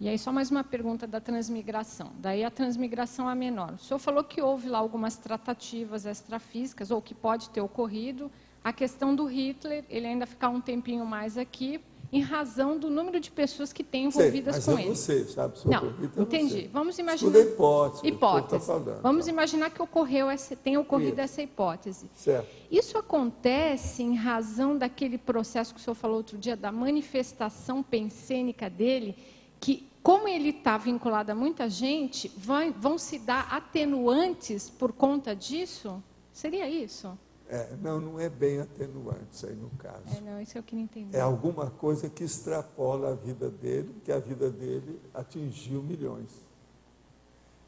E aí, só mais uma pergunta da transmigração. Daí, a transmigração é menor. O senhor falou que houve lá algumas tratativas extrafísicas, ou que pode ter ocorrido. A questão do Hitler, ele ainda ficar um tempinho mais aqui, em razão do número de pessoas que têm envolvidas com ele. Mas eu não sei, sabe? Sobre não, o Hitler, entendi. Vamos imaginar... Estuda hipótese. Hipótese. Vamos imaginar que tenha ocorrido essa hipótese. Certo. Isso acontece em razão daquele processo que o senhor falou outro dia, da manifestação pensênica dele, que, como ele está vinculado a muita gente, vão se dar atenuantes por conta disso? Seria isso? Não é bem atenuante isso aí no caso. Não, isso eu queria entender. É alguma coisa que extrapola a vida dele, porque a vida dele atingiu milhões.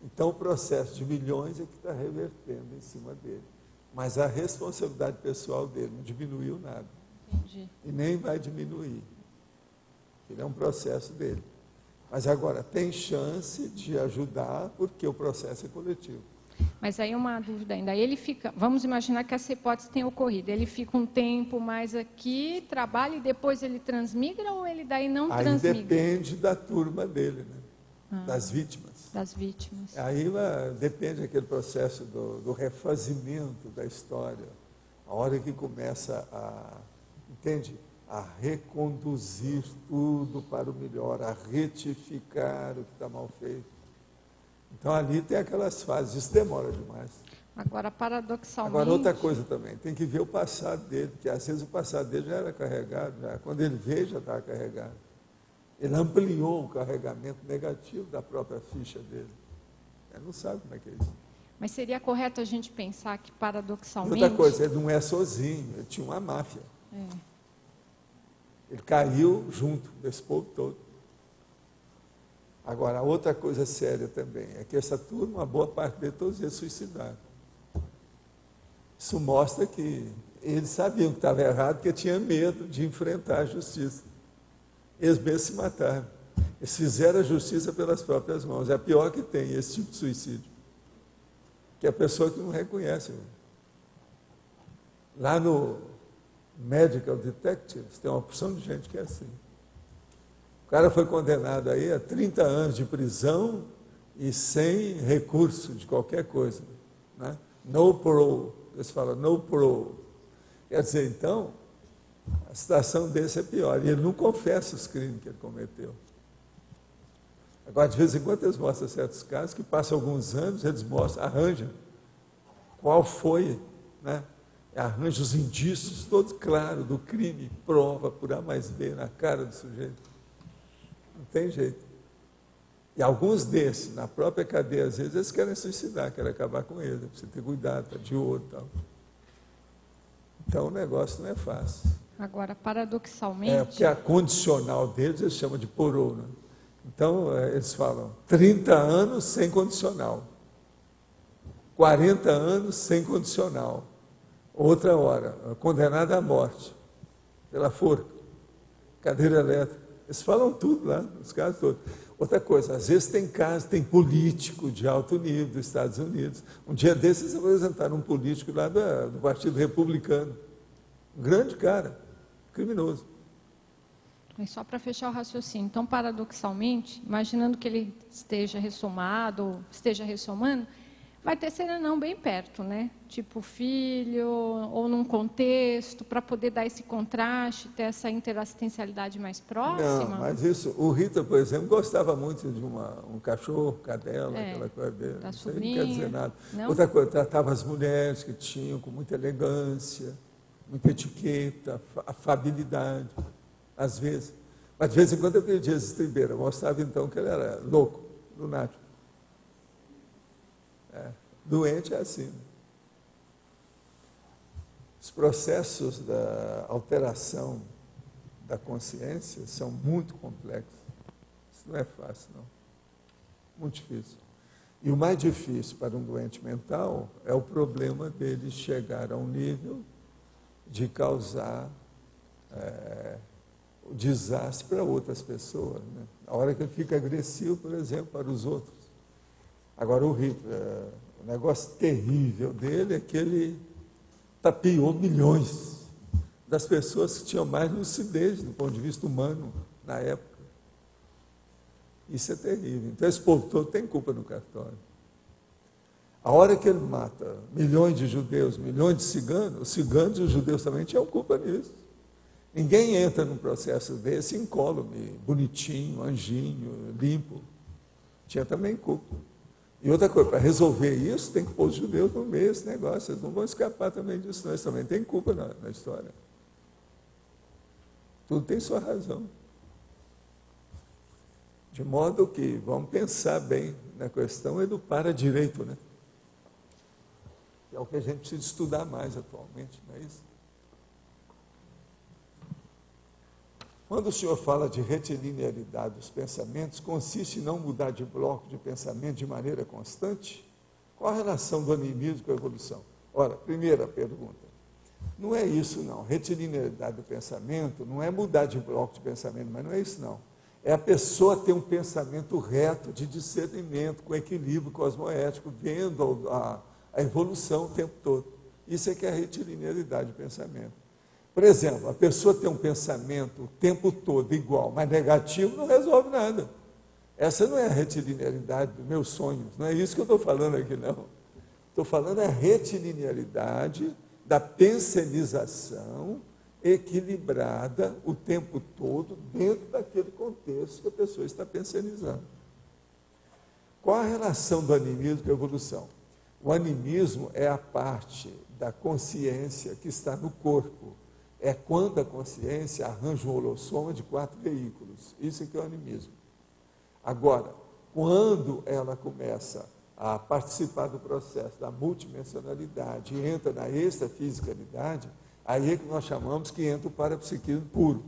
Então, o processo de milhões é que está revertendo em cima dele. Mas a responsabilidade pessoal dele não diminuiu nada. Entendi. E nem vai diminuir. Ele é um processo dele. Mas agora, tem chance de ajudar, porque o processo é coletivo. Mas aí uma dúvida ainda. Ele fica, vamos imaginar que essa hipótese tenha ocorrido. Ele fica um tempo mais aqui, trabalha e depois ele transmigra ou ele daí não transmigra? Aí depende da turma dele, né? Das vítimas. Das vítimas. Aí depende daquele processo do refazimento da história. A hora que começa a reconduzir tudo para o melhor, a retificar o que está mal feito. Então, ali tem aquelas fases, isso demora demais. Agora, paradoxalmente... Agora, outra coisa também, tem que ver o passado dele, porque às vezes o passado dele já era carregado, quando ele veio já estava carregado. Ele ampliou o carregamento negativo da própria ficha dele. Ele não sabe como é que é isso. Mas seria correto a gente pensar que, paradoxalmente... Outra coisa, ele não é sozinho, ele tinha uma máfia. Ele caiu junto desse povo todo. Agora, outra coisa séria também é que essa turma, uma boa parte deles, todos eles suicidaram. Isso mostra que eles sabiam que estava errado, porque tinham medo de enfrentar a justiça. Eles mesmos se mataram. Eles fizeram a justiça pelas próprias mãos. É a pior que tem esse tipo de suicídio. Que é a pessoa que não reconhece. Lá no Medical Detectives, tem uma opção de gente que é assim. O cara foi condenado aí a 30 anos de prisão e sem recurso de qualquer coisa. Né? No parole. Eles falam no parole. Quer dizer, então, a situação desse é pior. E ele não confessa os crimes que ele cometeu. Agora, de vez em quando, eles mostram certos casos que passam alguns anos, eles mostram, arranjam qual foi, né? Arranjam os indícios todos claros do crime, prova por A mais B na cara do sujeito. Não tem jeito. E alguns desses, na própria cadeia, às vezes, eles querem suicidar, querem acabar com ele. Precisa ter cuidado, está de olho e tal. Então, o negócio não é fácil. Agora, paradoxalmente... porque a condicional deles, eles chamam de porô, né? Então, eles falam 30 anos sem condicional. 40 anos sem condicional. Outra hora, condenado à morte, pela forca, cadeira elétrica. Eles falam tudo lá, os casos todos. Outra coisa, às vezes tem casos, tem político de alto nível dos Estados Unidos. Um dia desses apresentaram um político lá do Partido Republicano. Um grande cara, criminoso. Mas só para fechar o raciocínio, então, paradoxalmente, imaginando que ele esteja ressomado, ou esteja ressomando, vai ter serenão bem perto, né? Tipo filho, ou num contexto, para poder dar esse contraste, ter essa interassistencialidade mais próxima. Não, mas isso, o Hitler, por exemplo, gostava muito de um cachorro, cadela, aquela coisa dele. Da Isso aí sobrinha. não quer dizer nada. Não? Outra coisa, tratava as mulheres que tinham com muita elegância, muita etiqueta, afabilidade, às vezes. Mas de vez em quando eu perdia as estribeiras, mostrava então que ele era louco, lunático. Doente é assim. Os processos da alteração da consciência são muito complexos. Isso não é fácil, não. Muito difícil. E o mais difícil para um doente mental é o problema dele chegar a um nível de causar o desastre para outras pessoas. Né? A hora que ele fica agressivo, por exemplo, para os outros. Agora, o negócio terrível dele é que ele tapeou milhões das pessoas que tinham mais lucidez do ponto de vista humano na época. Isso é terrível. Então, esse povo todo tem culpa no cartório. A hora que ele mata milhões de judeus, milhões de ciganos, os ciganos e os judeus também tinham culpa nisso. Ninguém entra num processo desse incólume, bonitinho, anjinho, limpo. Tinha também culpa. E outra coisa, para resolver isso, tem que pôr os judeus no meio desse negócio. Eles não vão escapar também disso, não. Eles também têm culpa na história. Tudo tem sua razão. De modo que vamos pensar bem na questão do para-direito, né? Que é o que a gente precisa estudar mais atualmente, não é isso? Quando o senhor fala de retilinearidade dos pensamentos, consiste em não mudar de bloco de pensamento de maneira constante? Qual a relação do animismo com a evolução? Ora, primeira pergunta. Não é isso, não. Retilinearidade do pensamento não é mudar de bloco de pensamento, mas não é isso, não. É a pessoa ter um pensamento reto, de discernimento, com equilíbrio cosmoético, vendo a evolução o tempo todo. Isso é que é a retilinearidade do pensamento. Por exemplo, a pessoa tem um pensamento o tempo todo igual, mas negativo, não resolve nada. Essa não é a retilinearidade dos meus sonhos, não é isso que eu estou falando aqui, não. Estou falando a retilinearidade da pensenização equilibrada o tempo todo dentro daquele contexto que a pessoa está pensenizando. Qual a relação do animismo com a evolução? O animismo é a parte da consciência que está no corpo. É quando a consciência arranja um holossoma de 4 veículos. Isso é que é o animismo. Agora, quando ela começa a participar do processo da multidimensionalidade e entra na extrafisicalidade, aí é que nós chamamos que entra o parapsiquismo puro,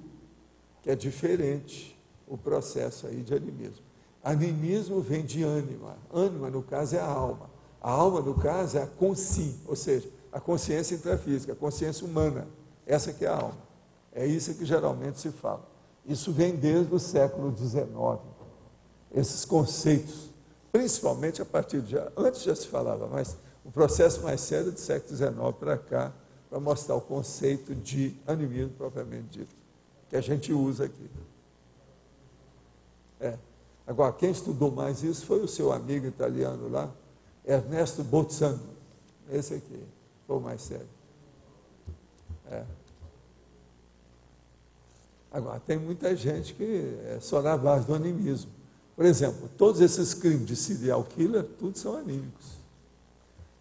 que é diferente o processo aí de animismo. Animismo vem de ânima. Ânima, no caso, é a alma. A alma, no caso, é a consciência, ou seja, a consciência intrafísica, a consciência humana. Essa que é a alma. É isso que geralmente se fala. Isso vem desde o século XIX. Esses conceitos, principalmente a partir de... Antes já se falava, mas o processo mais sério é do século XIX para cá, para mostrar o conceito de animismo propriamente dito, que a gente usa aqui. Agora, quem estudou mais isso foi o seu amigo italiano lá, Ernesto Bolzano. Esse aqui foi o mais sério. Agora, tem muita gente que é só na base do animismo. Por exemplo, todos esses crimes de serial killer, tudo são anímicos.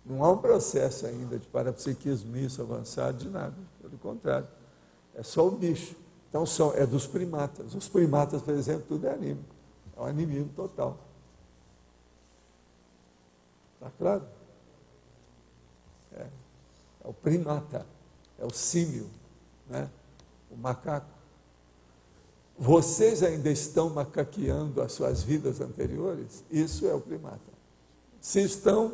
Não há um processo ainda de parapsiquismo isso avançado de nada, pelo contrário. É só o bicho. Então, é dos primatas. Os primatas, por exemplo, tudo é anímico. É um animismo total. Está claro? É o primata, é o símio, né? O macaco. Vocês ainda estão macaqueando as suas vidas anteriores? Isso é o primata. Se estão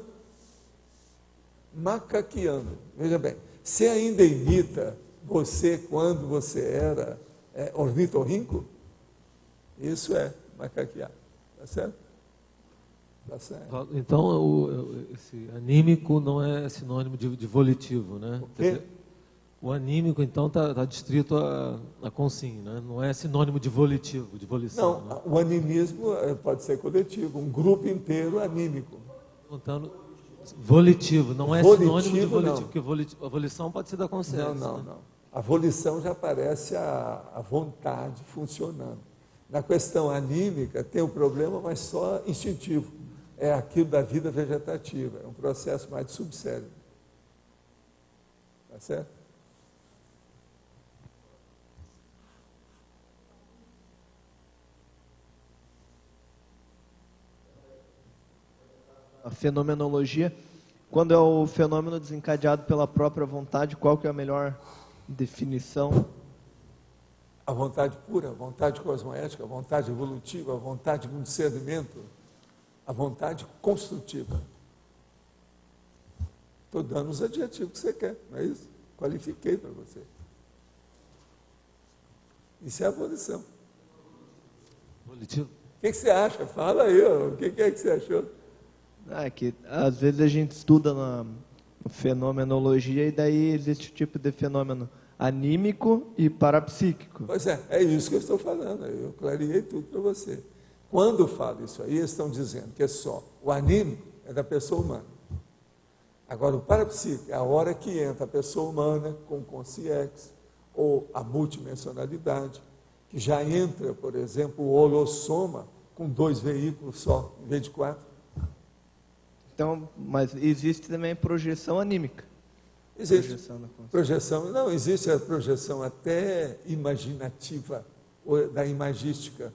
macaqueando, veja bem, você ainda imita você quando você era ornitorrinco? Isso é macaquear, tá certo? Tá certo. Então, esse anímico não é sinônimo de volitivo, né? O quê? O anímico, então, está distrito a consim, né? Não é sinônimo de volitivo, de volição. Não, né? o animismo pode ser coletivo, um grupo inteiro anímico. Contando volitivo, não é sinônimo de volitivo, não. porque a volição pode ser da consciência. Não. A volição já parece a vontade funcionando. Na questão anímica, tem um problema, mas só instintivo. É aquilo da vida vegetativa, é um processo mais de subcérebro. Tá certo? A fenomenologia, quando é o fenômeno desencadeado pela própria vontade, qual que é a melhor definição? A vontade pura, a vontade cosmoética, a vontade evolutiva, a vontade com discernimento, a vontade construtiva. Estou dando os adjetivos que você quer, não é isso? Qualifiquei para você. Isso é abolição. Volitivo? O que você acha? Fala aí, o que é que você achou? É que às vezes a gente estuda na fenomenologia e daí existe o tipo de fenômeno anímico e parapsíquico. Pois é isso que eu estou falando, eu clareei tudo para você. Quando falo isso aí, eles estão dizendo que é só o anímico é da pessoa humana. Agora, o parapsíquico é a hora que entra a pessoa humana com consciência ou a multidimensionalidade, que já entra, por exemplo, o holossoma com 2 veículos só, em vez de 4. Então, mas existe também projeção anímica. Existe. Projeção, não, existe a projeção até imaginativa, da imagística.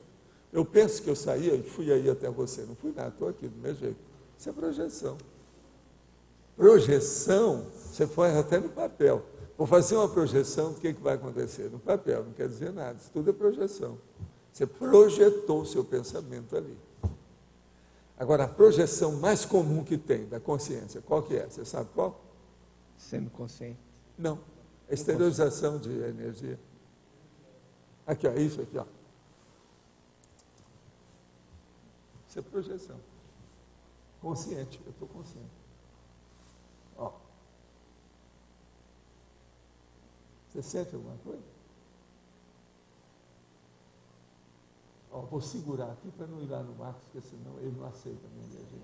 Eu penso que eu saía e fui aí até você, não fui nada, estou aqui do meu jeito. Isso é projeção. Projeção, você põe até no papel. Vou fazer uma projeção, o que vai acontecer? No papel, não quer dizer nada, isso tudo é projeção. Você projetou o seu pensamento ali. Agora, a projeção mais comum que tem da consciência, qual que é? Você sabe qual? Semiconsciente. Não, a exteriorização de energia. Aqui, ó, isso aqui, ó. Isso é projeção. Consciente, eu estou consciente. Ó. Você sente alguma coisa? Ó, vou segurar aqui para não ir lá no Marcos, porque senão ele não aceita a minha energia.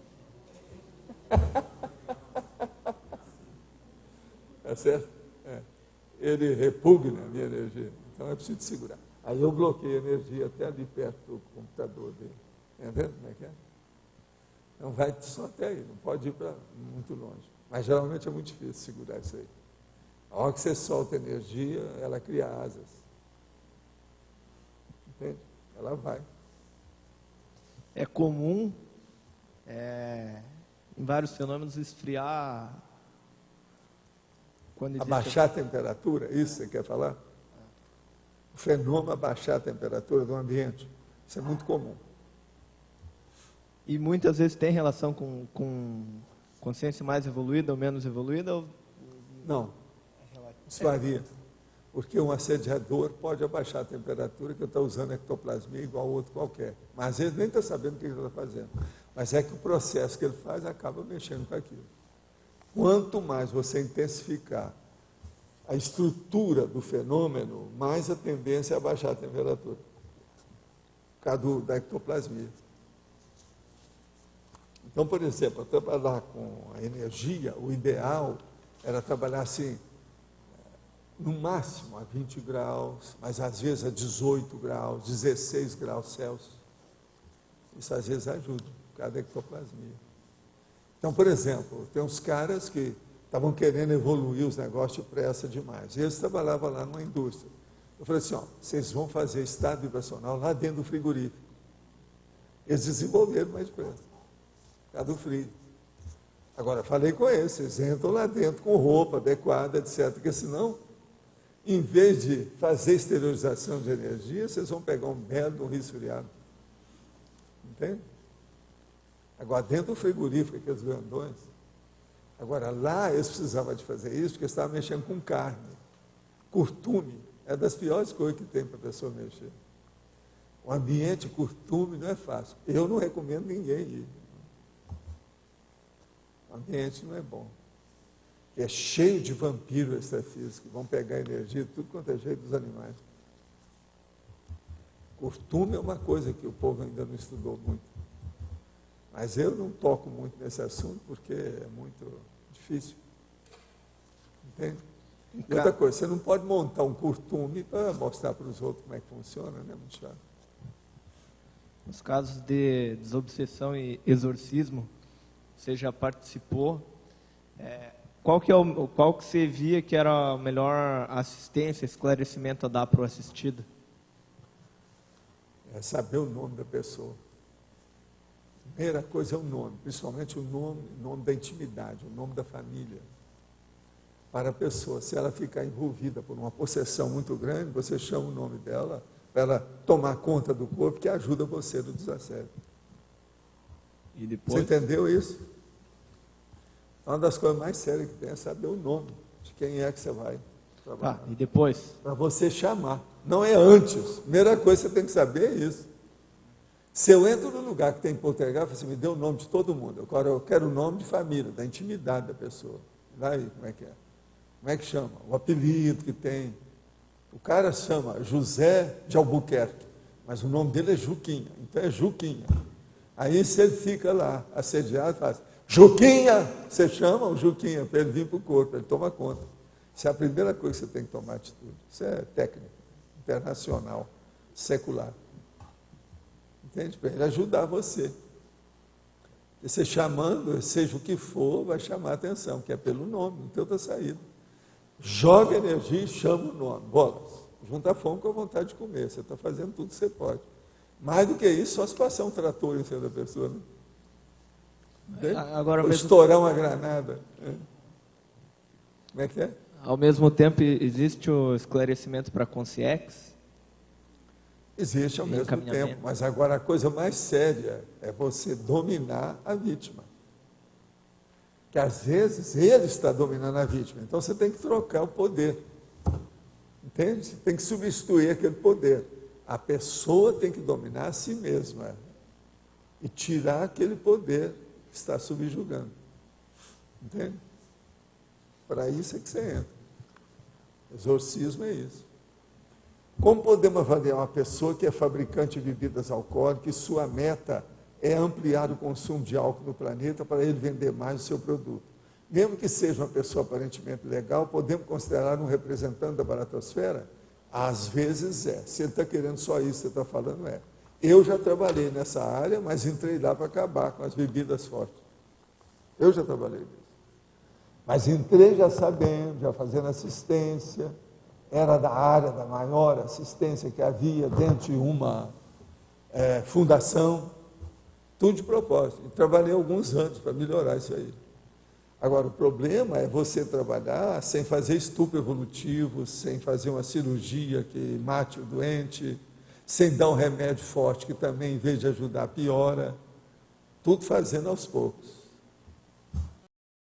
Tá certo? É. Ele repugna a minha energia, então é preciso segurar. Aí eu bloqueio a energia até ali perto do computador dele. Entendeu como é que é? Então vai só até aí, não pode ir para muito longe. Mas geralmente é muito difícil segurar isso aí. A hora que você solta energia, ela cria asas. Entende? Ela vai. É comum, em vários fenômenos, esfriar... Abaixar a temperatura, isso você quer falar? O fenômeno abaixar a temperatura do ambiente. Isso é muito comum. E muitas vezes tem relação com consciência mais evoluída ou menos evoluída? Ou... Não, isso varia. Porque um assediador pode abaixar a temperatura, que eu estou usando ectoplasmia igual outro qualquer. Mas às vezes nem está sabendo o que ele está fazendo. Mas é que o processo que ele faz acaba mexendo com aquilo. Quanto mais você intensificar a estrutura do fenômeno, mais a tendência é abaixar a temperatura. Por causa da ectoplasmia. Então, por exemplo, trabalhar com a energia, o ideal era trabalhar assim, no máximo a 20 graus, mas às vezes a 18 graus, 16 graus Celsius. Isso às vezes ajuda, por causa da ectoplasmia. Então, por exemplo, tem uns caras que estavam querendo evoluir os negócios depressa demais. Eles trabalhavam lá numa indústria. Eu falei assim, ó, vocês vão fazer estado vibracional lá dentro do frigorífico. Eles desenvolveram mais depressa, por causa do frio. Agora, falei com eles, vocês entram lá dentro com roupa adequada, etc. Porque senão, em vez de fazer exteriorização de energia, vocês vão pegar um belo resfriado. Entende? Agora, dentro do frigorífico, aqueles grandões. Agora, lá eles precisavam de fazer isso, porque eles estavam mexendo com carne. Curtume é das piores coisas que tem para a pessoa mexer. O ambiente curtume não é fácil. Eu não recomendo ninguém ir. O ambiente não é bom. É cheio de vampiros extrafísicos, que vão pegar energia, tudo quanto é jeito dos animais. Curtume é uma coisa que o povo ainda não estudou muito. Mas eu não toco muito nesse assunto, porque é muito difícil. Entende? E outra coisa, você não pode montar um curtume para mostrar para os outros como é que funciona, né? Muito chato. Nos casos de desobsessão e exorcismo, você já participou. Qual que você via que era a melhor assistência, esclarecimento a dar para o assistido? É saber o nome da pessoa. A primeira coisa é o nome, principalmente o nome da intimidade, o nome da família. Para a pessoa, se ela ficar envolvida por uma possessão muito grande, você chama o nome dela, para ela tomar conta do corpo, que ajuda você no desassédio. E depois... Você entendeu isso? Uma das coisas mais sérias que tem é saber o nome de quem é que você vai trabalhar. E depois? Para você chamar. Não é antes. Primeira coisa que você tem que saber é isso. Se eu entro no lugar que tem poltergeist, você me deu o nome de todo mundo. Agora eu quero o nome de família, da intimidade da pessoa. Daí, como é que é? Como é que chama? O apelido que tem. O cara chama José de Albuquerque. mas o nome dele é Juquinha, então é Juquinha. Aí se ele fica lá, assediado, faz, Juquinha, você chama o Juquinha para ele vir para o corpo, ele toma conta. Isso é a primeira coisa que você tem que tomar atitude. Isso é técnica, internacional, secular. Entende? Para ele ajudar você. Você chamando, seja o que for, vai chamar a atenção, que é pelo nome, não tem outra saída. Joga energia e chama o nome. Bolas, junta a fome com a vontade de comer. Você está fazendo tudo que você pode. Mais do que isso, só se passar um trator em cima da pessoa, né? Agora, ou estourar uma granada. Como é que é? Ao mesmo tempo, existe o esclarecimento para a consciência? Existe ao mesmo tempo, mas agora a coisa mais séria é você dominar a vítima. Que às vezes ele está dominando a vítima, então você tem que trocar o poder. Entende? Você tem que substituir aquele poder. A pessoa tem que dominar a si mesma e tirar aquele poder que está subjugando. Entende? Para isso é que você entra. Exorcismo é isso. Como podemos avaliar uma pessoa que é fabricante de bebidas alcoólicas e sua meta é ampliar o consumo de álcool no planeta para ele vender mais o seu produto? Mesmo que seja uma pessoa aparentemente legal, podemos considerar um representante da baratosfera? Às vezes é. Se ele está querendo só isso que você está falando, é. Eu já trabalhei nessa área, mas entrei lá para acabar com as bebidas fortes. Eu já trabalhei nisso. Mas entrei já sabendo, já fazendo assistência, era da área da maior assistência que havia dentro de uma fundação, tudo de propósito. E trabalhei alguns anos para melhorar isso aí. Agora, o problema é você trabalhar sem fazer estupro evolutivo, sem fazer uma cirurgia que mate o doente, sem dar um remédio forte que também, em vez de ajudar, piora. Tudo fazendo aos poucos.